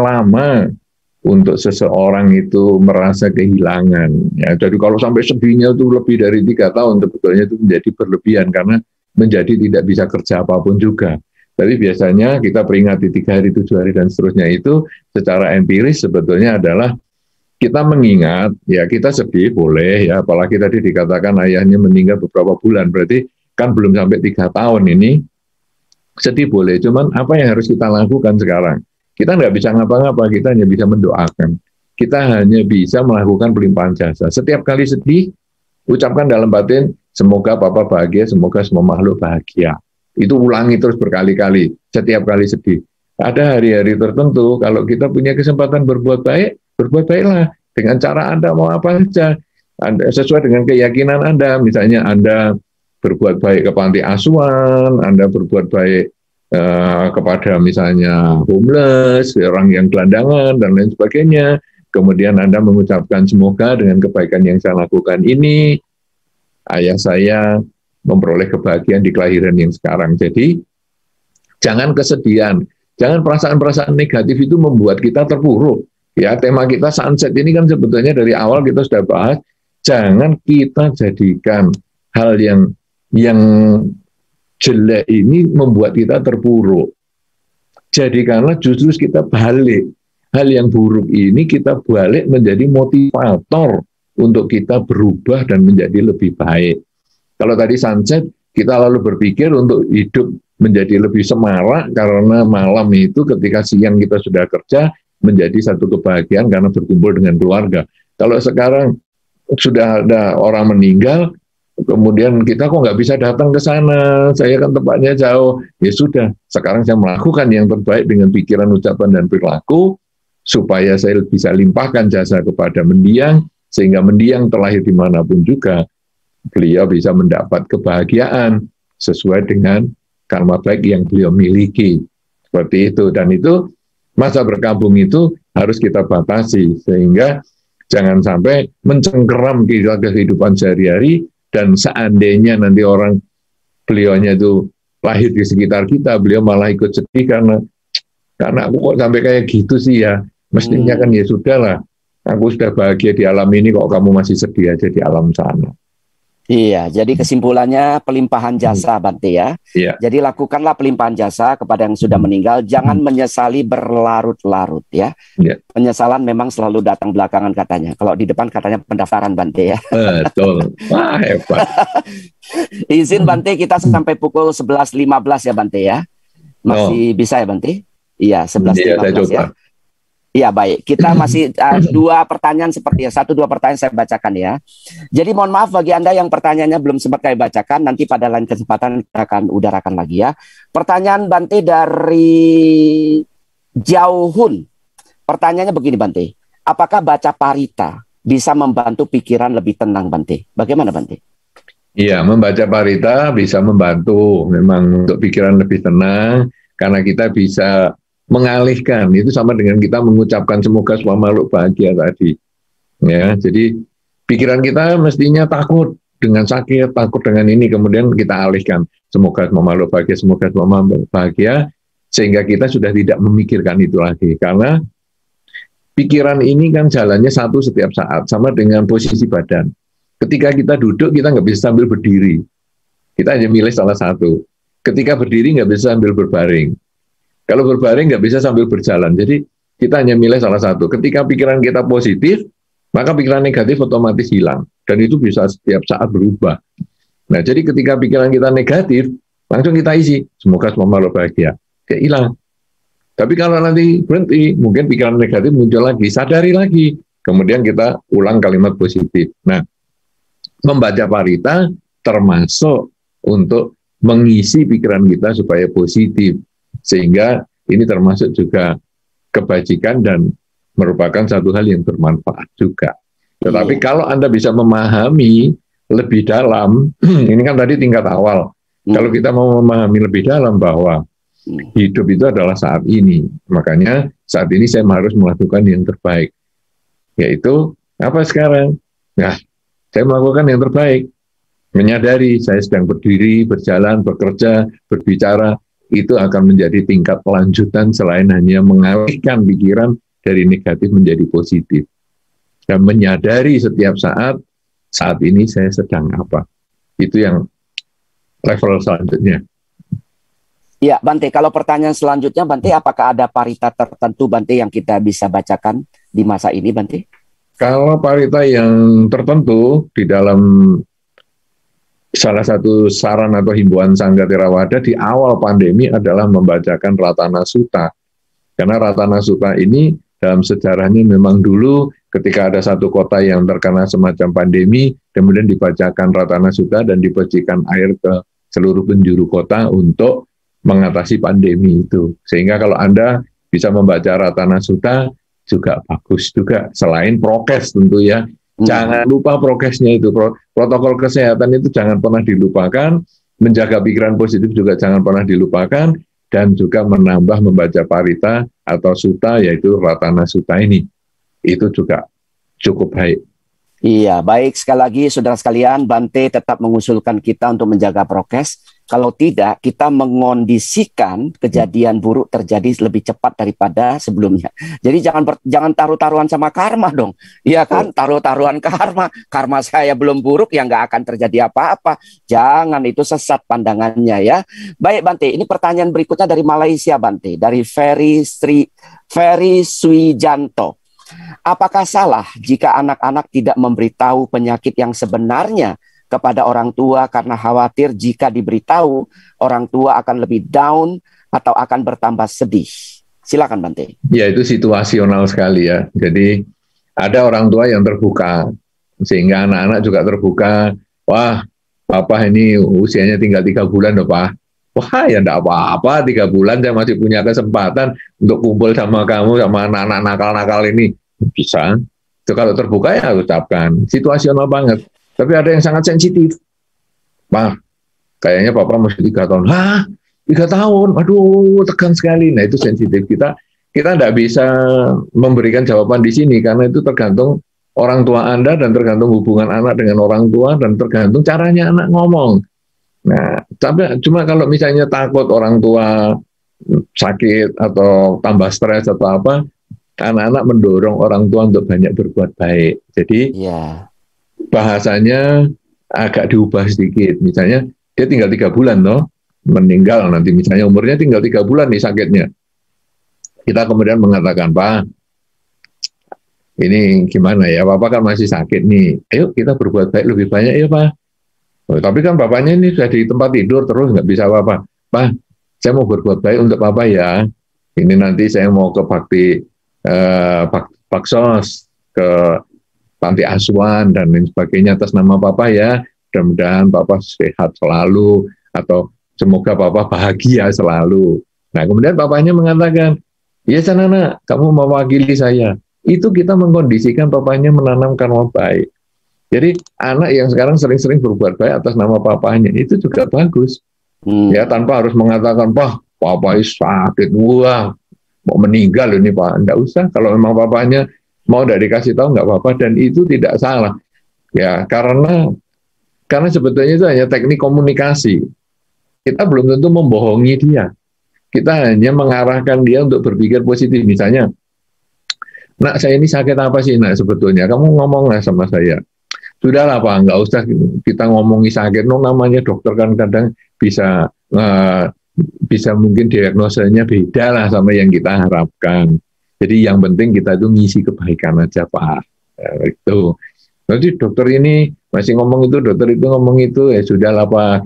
lama untuk seseorang itu merasa kehilangan. Ya, jadi kalau sampai sedihnya itu lebih dari 3 tahun, sebetulnya itu menjadi berlebihan karena menjadi tidak bisa kerja apapun juga. Tapi biasanya kita peringati 3 hari, 7 hari, dan seterusnya itu secara empiris sebetulnya adalah kita mengingat, ya kita sedih boleh, ya apalagi tadi dikatakan ayahnya meninggal beberapa bulan, berarti kan belum sampai 3 tahun ini, sedih boleh, cuman apa yang harus kita lakukan sekarang? Kita nggak bisa ngapa-ngapa, kita hanya bisa mendoakan. Kita hanya bisa melakukan pelimpahan jasa. Setiap kali sedih, ucapkan dalam batin, semoga Papa bahagia, semoga semua makhluk bahagia. Itu ulangi terus berkali-kali, setiap kali sedih. Ada hari-hari tertentu, kalau kita punya kesempatan berbuat baik, berbuat baiklah. Dengan cara Anda mau apa saja. Anda, sesuai dengan keyakinan Anda. Misalnya Anda berbuat baik ke panti asuhan, Anda berbuat baik kepada misalnya homeless, orang yang gelandangan, dan lain sebagainya. Kemudian Anda mengucapkan semoga dengan kebaikan yang saya lakukan ini, ayah saya memperoleh kebahagiaan di kelahiran yang sekarang. Jadi, jangan kesedihan, jangan perasaan-perasaan negatif itu membuat kita terpuruk. Ya, tema kita sunset ini kan sebetulnya dari awal kita sudah bahas, jangan kita jadikan hal yang jelek ini membuat kita terpuruk. Jadikanlah justru kita balik. Hal yang buruk ini kita balik menjadi motivator untuk kita berubah dan menjadi lebih baik. Kalau tadi sunset, kita lalu berpikir untuk hidup menjadi lebih semarak karena malam itu ketika siang kita sudah kerja menjadi satu kebahagiaan karena berkumpul dengan keluarga. Kalau sekarang sudah ada orang meninggal, kemudian kita kok nggak bisa datang ke sana, saya kan tempatnya jauh. Ya sudah, sekarang saya melakukan yang terbaik dengan pikiran, ucapan, dan perilaku, supaya saya bisa limpahkan jasa kepada mendiang, sehingga mendiang terlahir dimanapun juga, beliau bisa mendapat kebahagiaan sesuai dengan karma baik yang beliau miliki. Seperti itu. Dan itu masa berkabung itu harus kita batasi sehingga jangan sampai mencengkeram kita kehidupan sehari-hari, dan seandainya nanti orang beliaunya itu lahir di sekitar kita, beliau malah ikut sedih karena aku kok sampai kayak gitu sih ya. Mestinya kan ya sudahlah, aku sudah bahagia di alam ini kok kamu masih sedih aja di alam sana. Iya, jadi kesimpulannya pelimpahan jasa, Bante ya. Iya. Jadi lakukanlah pelimpahan jasa kepada yang sudah meninggal, jangan menyesali berlarut-larut ya. Iya. Penyesalan memang selalu datang belakangan katanya. Kalau di depan katanya pendaftaran, Bante ya. Betul. Wah, hebat. Izin Bante, kita sampai pukul 11.15 ya Bante ya. Masih bisa ya Bante? Iya, Iya, saya 11.15 coba. ya. Iya baik, kita masih dua pertanyaan seperti ya, satu dua pertanyaan saya bacakan ya. Jadi mohon maaf bagi Anda yang pertanyaannya belum sempat saya bacakan, nanti pada lain kesempatan kita akan udarakan lagi ya. Pertanyaan Bante dari Jauhun. Pertanyaannya begini Bante, apakah baca parita bisa membantu pikiran lebih tenang Bante? Bagaimana Bante? Iya, membaca parita bisa membantu memang untuk pikiran lebih tenang, karena kita bisa mengalihkan, itu sama dengan kita mengucapkan semoga semua makhluk bahagia tadi. Ya, jadi pikiran kita mestinya takut dengan sakit, takut dengan ini, kemudian kita alihkan semoga semua makhluk bahagia, semoga semua makhluk bahagia, sehingga kita sudah tidak memikirkan itu lagi. Karena pikiran ini kan jalannya satu setiap saat, sama dengan posisi badan. Ketika kita duduk, kita nggak bisa sambil berdiri. Kita hanya milih salah satu. Ketika berdiri, nggak bisa sambil berbaring. Kalau berbaring nggak bisa sambil berjalan. Jadi kita hanya milih salah satu. Ketika pikiran kita positif, maka pikiran negatif otomatis hilang. Dan itu bisa setiap saat berubah. Nah, jadi ketika pikiran kita negatif, langsung kita isi. Semoga semua makhluk bahagia. Ya hilang. Tapi kalau nanti berhenti, mungkin pikiran negatif muncul lagi. Sadari lagi. Kemudian kita ulang kalimat positif. Nah, membaca parita termasuk untuk mengisi pikiran kita supaya positif. Sehingga ini termasuk juga kebajikan dan merupakan satu hal yang bermanfaat juga. Tetapi kalau Anda bisa memahami lebih dalam, ini kan tadi tingkat awal. Kalau kita mau memahami lebih dalam bahwa hidup itu adalah saat ini, makanya saat ini saya harus melakukan yang terbaik. Yaitu apa sekarang? Nah, saya melakukan yang terbaik. Menyadari saya sedang berdiri, berjalan, bekerja, berbicara, itu akan menjadi tingkat lanjutan selain hanya mengalihkan pikiran dari negatif menjadi positif. Dan menyadari setiap saat ini saya sedang apa. Itu yang level selanjutnya. Ya, Bante, kalau pertanyaan selanjutnya, Bante, apakah ada parita tertentu, Bante, yang kita bisa bacakan di masa ini, Bante? Kalau parita yang tertentu di dalam salah satu saran atau himbauan Sangga Theravada di awal pandemi adalah membacakan Ratana Sutta. Karena Ratana Sutta ini dalam sejarahnya memang dulu ketika ada satu kota yang terkena semacam pandemi, kemudian dibacakan Ratana Sutta dan dibagikan air ke seluruh penjuru kota untuk mengatasi pandemi itu. Sehingga kalau Anda bisa membaca Ratana Sutta juga bagus juga, selain prokes tentu ya. Jangan lupa prokesnya itu, protokol kesehatan itu jangan pernah dilupakan, menjaga pikiran positif juga jangan pernah dilupakan, dan juga menambah membaca parita atau sutta, yaitu Ratana Sutta ini. Itu juga cukup baik. Iya, baik. Sekali lagi, saudara sekalian, Bante tetap mengusulkan kita untuk menjaga prokes. Kalau tidak, kita mengondisikan kejadian buruk terjadi lebih cepat daripada sebelumnya. Jadi jangan taruh-taruhan sama karma dong. Iya kan, taruh-taruhan karma. Karma saya belum buruk, ya nggak akan terjadi apa-apa. Jangan, itu sesat pandangannya ya. Baik Bante, ini pertanyaan berikutnya dari Malaysia Bante. Dari Ferry Swijanto. Apakah salah jika anak-anak tidak memberitahu penyakit yang sebenarnya kepada orang tua karena khawatir jika diberitahu orang tua akan lebih down atau akan bertambah sedih? Silakan Bante. Ya, itu situasional sekali ya. Jadi ada orang tua yang terbuka sehingga anak-anak juga terbuka. Wah, papa ini usianya tinggal 3 bulan loh Pak. Wah, ya enggak apa-apa, 3 bulan saya masih punya kesempatan untuk kumpul sama kamu, sama anak-anak nakal-nakal ini. Bisa. Itu kalau terbuka ya ucapkan. Situasional banget. Tapi ada yang sangat sensitif. Pak, kayaknya papa masih 3 tahun. Hah? 3 tahun? Aduh, tegang sekali. Nah, itu sensitif. Kita tidak bisa memberikan jawaban di sini, karena itu tergantung orang tua Anda dan tergantung hubungan anak dengan orang tua dan tergantung caranya anak ngomong. Nah, tapi cuma kalau misalnya takut orang tua sakit atau tambah stres atau apa, anak-anak mendorong orang tua untuk banyak berbuat baik. Jadi bahasanya agak diubah sedikit. Misalnya dia tinggal 3 bulan toh, meninggal nanti misalnya umurnya tinggal 3 bulan nih sakitnya. Kita kemudian mengatakan, Pak, ini gimana ya, Bapak kan masih sakit nih, ayo kita berbuat baik lebih banyak ya Pak. Oh, tapi kan bapaknya ini sudah di tempat tidur terus nggak bisa apa-apa. Pak, saya mau berbuat baik untuk Bapak ya. Ini nanti saya mau ke bakti baksos, ke panti asuhan dan lain sebagainya atas nama Bapak ya. Mudah-mudahan Bapak sehat selalu atau semoga Bapak bahagia selalu. Nah kemudian bapaknya mengatakan, ya sana kamu mewakili saya. Itu kita mengkondisikan bapaknya menanam karma baik. Jadi anak yang sekarang sering-sering berbuat baik atas nama papanya itu juga bagus. Ya tanpa harus mengatakan, Pak, papa sakit, wah, mau meninggal ini Pak. Enggak usah, kalau memang papanya mau tidak dikasih tahu nggak apa-apa dan itu tidak salah. Ya karena sebetulnya itu hanya teknik komunikasi. Kita belum tentu membohongi dia. Kita hanya mengarahkan dia untuk berpikir positif. Misalnya, nak saya ini sakit apa sih nak sebetulnya? Kamu ngomonglah sama saya. Sudahlah Pak, nggak usah kita ngomongi sakit. No, namanya dokter kan kadang bisa mungkin diagnosanya beda lah sama yang kita harapkan. Jadi yang penting kita itu ngisi kebaikan aja Pak. Ya, itu. Nanti dokter ini masih ngomong itu, dokter itu ngomong itu, ya sudahlah Pak.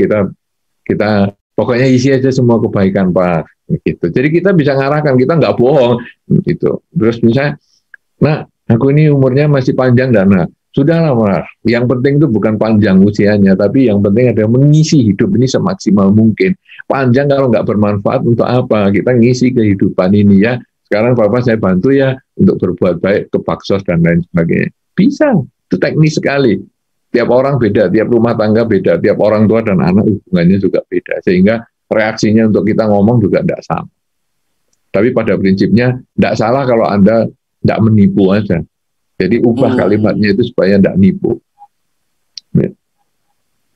Kita pokoknya isi aja semua kebaikan Pak. Gitu. Jadi kita bisa ngarahkan, kita nggak bohong. Gitu. Terus misalnya, nah aku ini umurnya masih panjang dan nah, sudahlah Mas, yang penting itu bukan panjang usianya, tapi yang penting adalah mengisi hidup ini semaksimal mungkin. Panjang kalau nggak bermanfaat untuk apa? Kita ngisi kehidupan ini ya. Sekarang Bapak saya bantu ya untuk berbuat baik ke baksos dan lain sebagainya. Bisa, itu teknis sekali. Tiap orang beda, tiap rumah tangga beda, tiap orang tua dan anak hubungannya juga beda. Sehingga reaksinya untuk kita ngomong juga tidak sama. Tapi pada prinsipnya tidak salah kalau Anda tidak menipu aja. Jadi ubah kalimatnya itu supaya tidak nipu.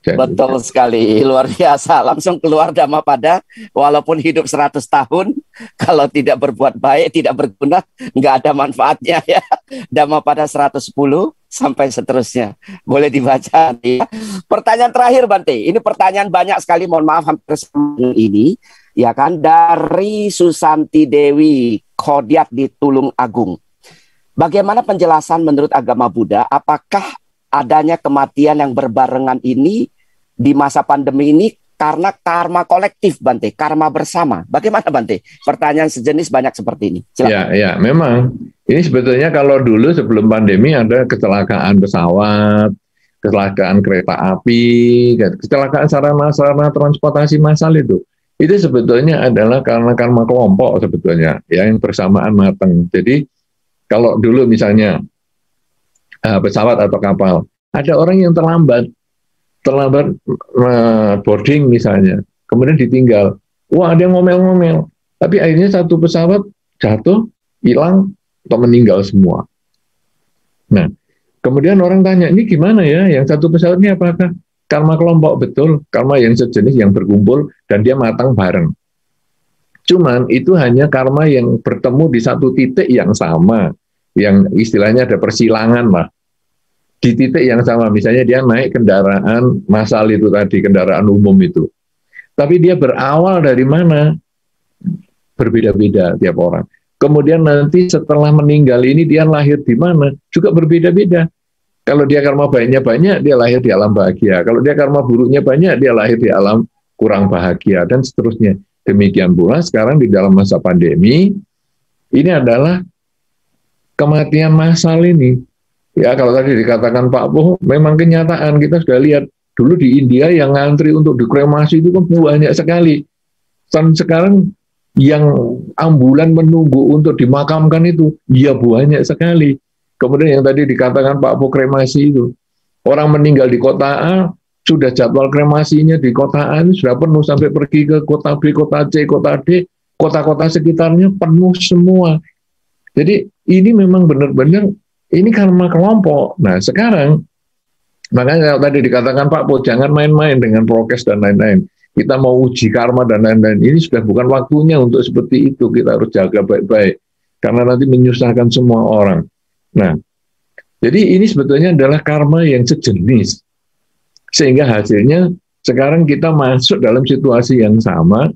Betul sekali, luar biasa. Langsung keluar Dhammapada, walaupun hidup 100 tahun, kalau tidak berbuat baik, tidak berguna, nggak ada manfaatnya ya. Dhammapada 110 sampai seterusnya. Boleh dibaca ya. Pertanyaan terakhir Bante, ini pertanyaan banyak sekali, mohon maaf hampir semua ini. Ya kan, dari Susanti Dewi, Khodiat di Tulung Agung. Bagaimana penjelasan menurut agama Buddha, apakah adanya kematian yang berbarengan ini di masa pandemi ini karena karma kolektif Bante, karma bersama? Bagaimana Bante? Pertanyaan sejenis banyak seperti ini. Silakan. Ya, memang. Ini sebetulnya kalau dulu sebelum pandemi ada kecelakaan pesawat, kecelakaan kereta api, kecelakaan sarana transportasi massal itu. Itu sebetulnya adalah karena karma kelompok sebetulnya, ya, yang bersamaan matang. Jadi kalau dulu misalnya pesawat atau kapal, ada orang yang terlambat boarding misalnya, kemudian ditinggal. Wah, ada yang ngomel-ngomel. Tapi akhirnya satu pesawat jatuh, hilang, atau meninggal semua. Nah, kemudian orang tanya, ini gimana ya? Yang satu pesawat ini apakah karma kelompok? Betul, karma yang sejenis yang berkumpul dan dia matang bareng. Cuman itu hanya karma yang bertemu di satu titik yang sama, yang istilahnya ada persilangan lah. Di titik yang sama, misalnya dia naik kendaraan massal itu tadi, kendaraan umum itu. Tapi dia berawal dari mana? Berbeda-beda tiap orang. Kemudian nanti setelah meninggal ini dia lahir di mana? Juga berbeda-beda. Kalau dia karma baiknya banyak, dia lahir di alam bahagia. Kalau dia karma buruknya banyak, dia lahir di alam kurang bahagia, dan seterusnya. Demikian pula sekarang di dalam masa pandemi, ini adalah kematian massal ini. Ya, kalau tadi dikatakan Pak Poh, memang kenyataan kita sudah lihat. Dulu di India yang ngantri untuk dikremasi itu kan banyak sekali. Dan sekarang yang ambulan menunggu untuk dimakamkan itu, ya banyak sekali. Kemudian yang tadi dikatakan Pak Poh kremasi itu. Orang meninggal di kota A, sudah jadwal kremasinya di kota A ini sudah penuh, sampai pergi ke kota B, kota C, kota D, kota-kota sekitarnya penuh semua. Jadi ini memang benar-benar ini karma kelompok. Nah sekarang, makanya kalau tadi dikatakan Pak Po, jangan main-main dengan prokes dan lain-lain. Kita mau uji karma dan lain-lain. Ini sudah bukan waktunya untuk seperti itu. Kita harus jaga baik-baik. Karena nanti menyusahkan semua orang. Nah, jadi ini sebetulnya adalah karma yang sejenis. Sehingga hasilnya sekarang kita masuk dalam situasi yang sama.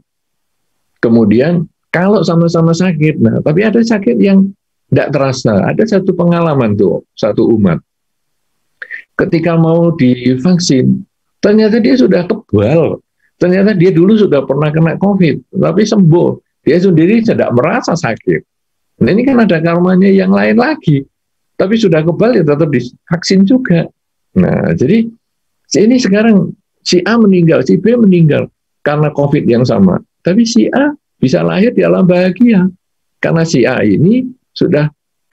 Kemudian kalau sama-sama sakit, nah tapi ada sakit yang tidak terasa. Ada satu pengalaman tuh, satu umat. Ketika mau divaksin, ternyata dia sudah kebal. Ternyata dia dulu sudah pernah kena COVID, tapi sembuh. Dia sendiri tidak merasa sakit. Nah ini kan ada karmanya yang lain lagi. Tapi sudah kebal ya tetap divaksin juga. Nah jadi ini sekarang si A meninggal, si B meninggal karena COVID yang sama. Tapi si A bisa lahir di alam bahagia. Karena si A ini sudah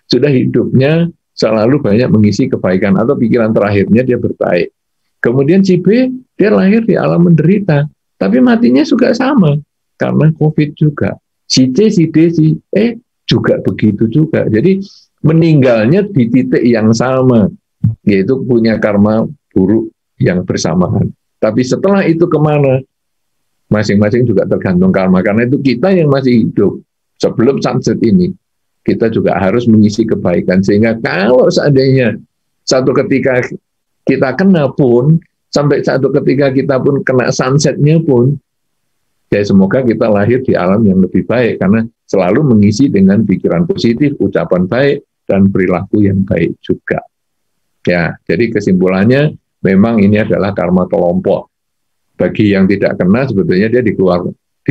hidupnya selalu banyak mengisi kebaikan atau pikiran terakhirnya dia berbaik. Kemudian si B, dia lahir di alam menderita. Tapi matinya juga sama. Karena COVID juga. Si C, si D, si E juga begitu juga. Jadi meninggalnya di titik yang sama. Yaitu punya karma buruk yang bersamaan. Tapi setelah itu kemana? Masing-masing juga tergantung karma. Karena itu kita yang masih hidup sebelum sunset ini, kita juga harus mengisi kebaikan. Sehingga kalau seandainya satu ketika kita kena pun, sampai satu ketika kita pun kena sunsetnya pun, ya semoga kita lahir di alam yang lebih baik. Karena selalu mengisi dengan pikiran positif, ucapan baik, dan perilaku yang baik juga. Ya, jadi kesimpulannya, memang ini adalah karma kelompok. Bagi yang tidak kena, sebetulnya dia di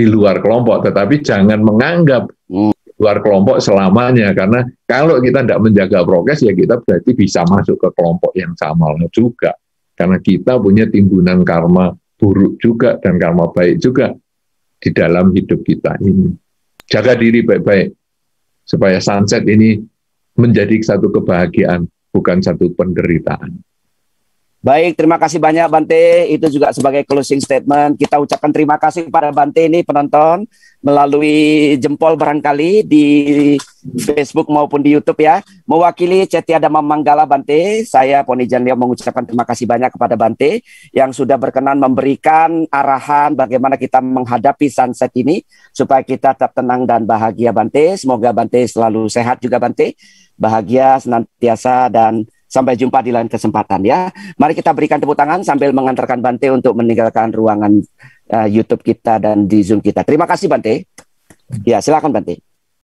luar kelompok. Tetapi jangan menganggap luar kelompok selamanya. Karena kalau kita tidak menjaga prokes, ya kita berarti bisa masuk ke kelompok yang sama juga. Karena kita punya timbunan karma buruk juga dan karma baik juga di dalam hidup kita ini. Jaga diri baik-baik, supaya sunset ini menjadi satu kebahagiaan, bukan satu penderitaan. Baik, terima kasih banyak Bante. Itu juga sebagai closing statement. Kita ucapkan terima kasih kepada Bante ini penonton melalui jempol barangkali di Facebook maupun di YouTube ya. Mewakili Cetya Dhamma Manggala Bante, saya Poni Janlio mengucapkan terima kasih banyak kepada Bante yang sudah berkenan memberikan arahan bagaimana kita menghadapi sunset ini supaya kita tetap tenang dan bahagia Bante. Semoga Bante selalu sehat juga Bante, bahagia senantiasa dan sampai jumpa di lain kesempatan ya. Mari kita berikan tepuk tangan sambil mengantarkan Bante untuk meninggalkan ruangan YouTube kita dan di Zoom kita. Terima kasih Bante. Ya, silakan Bante.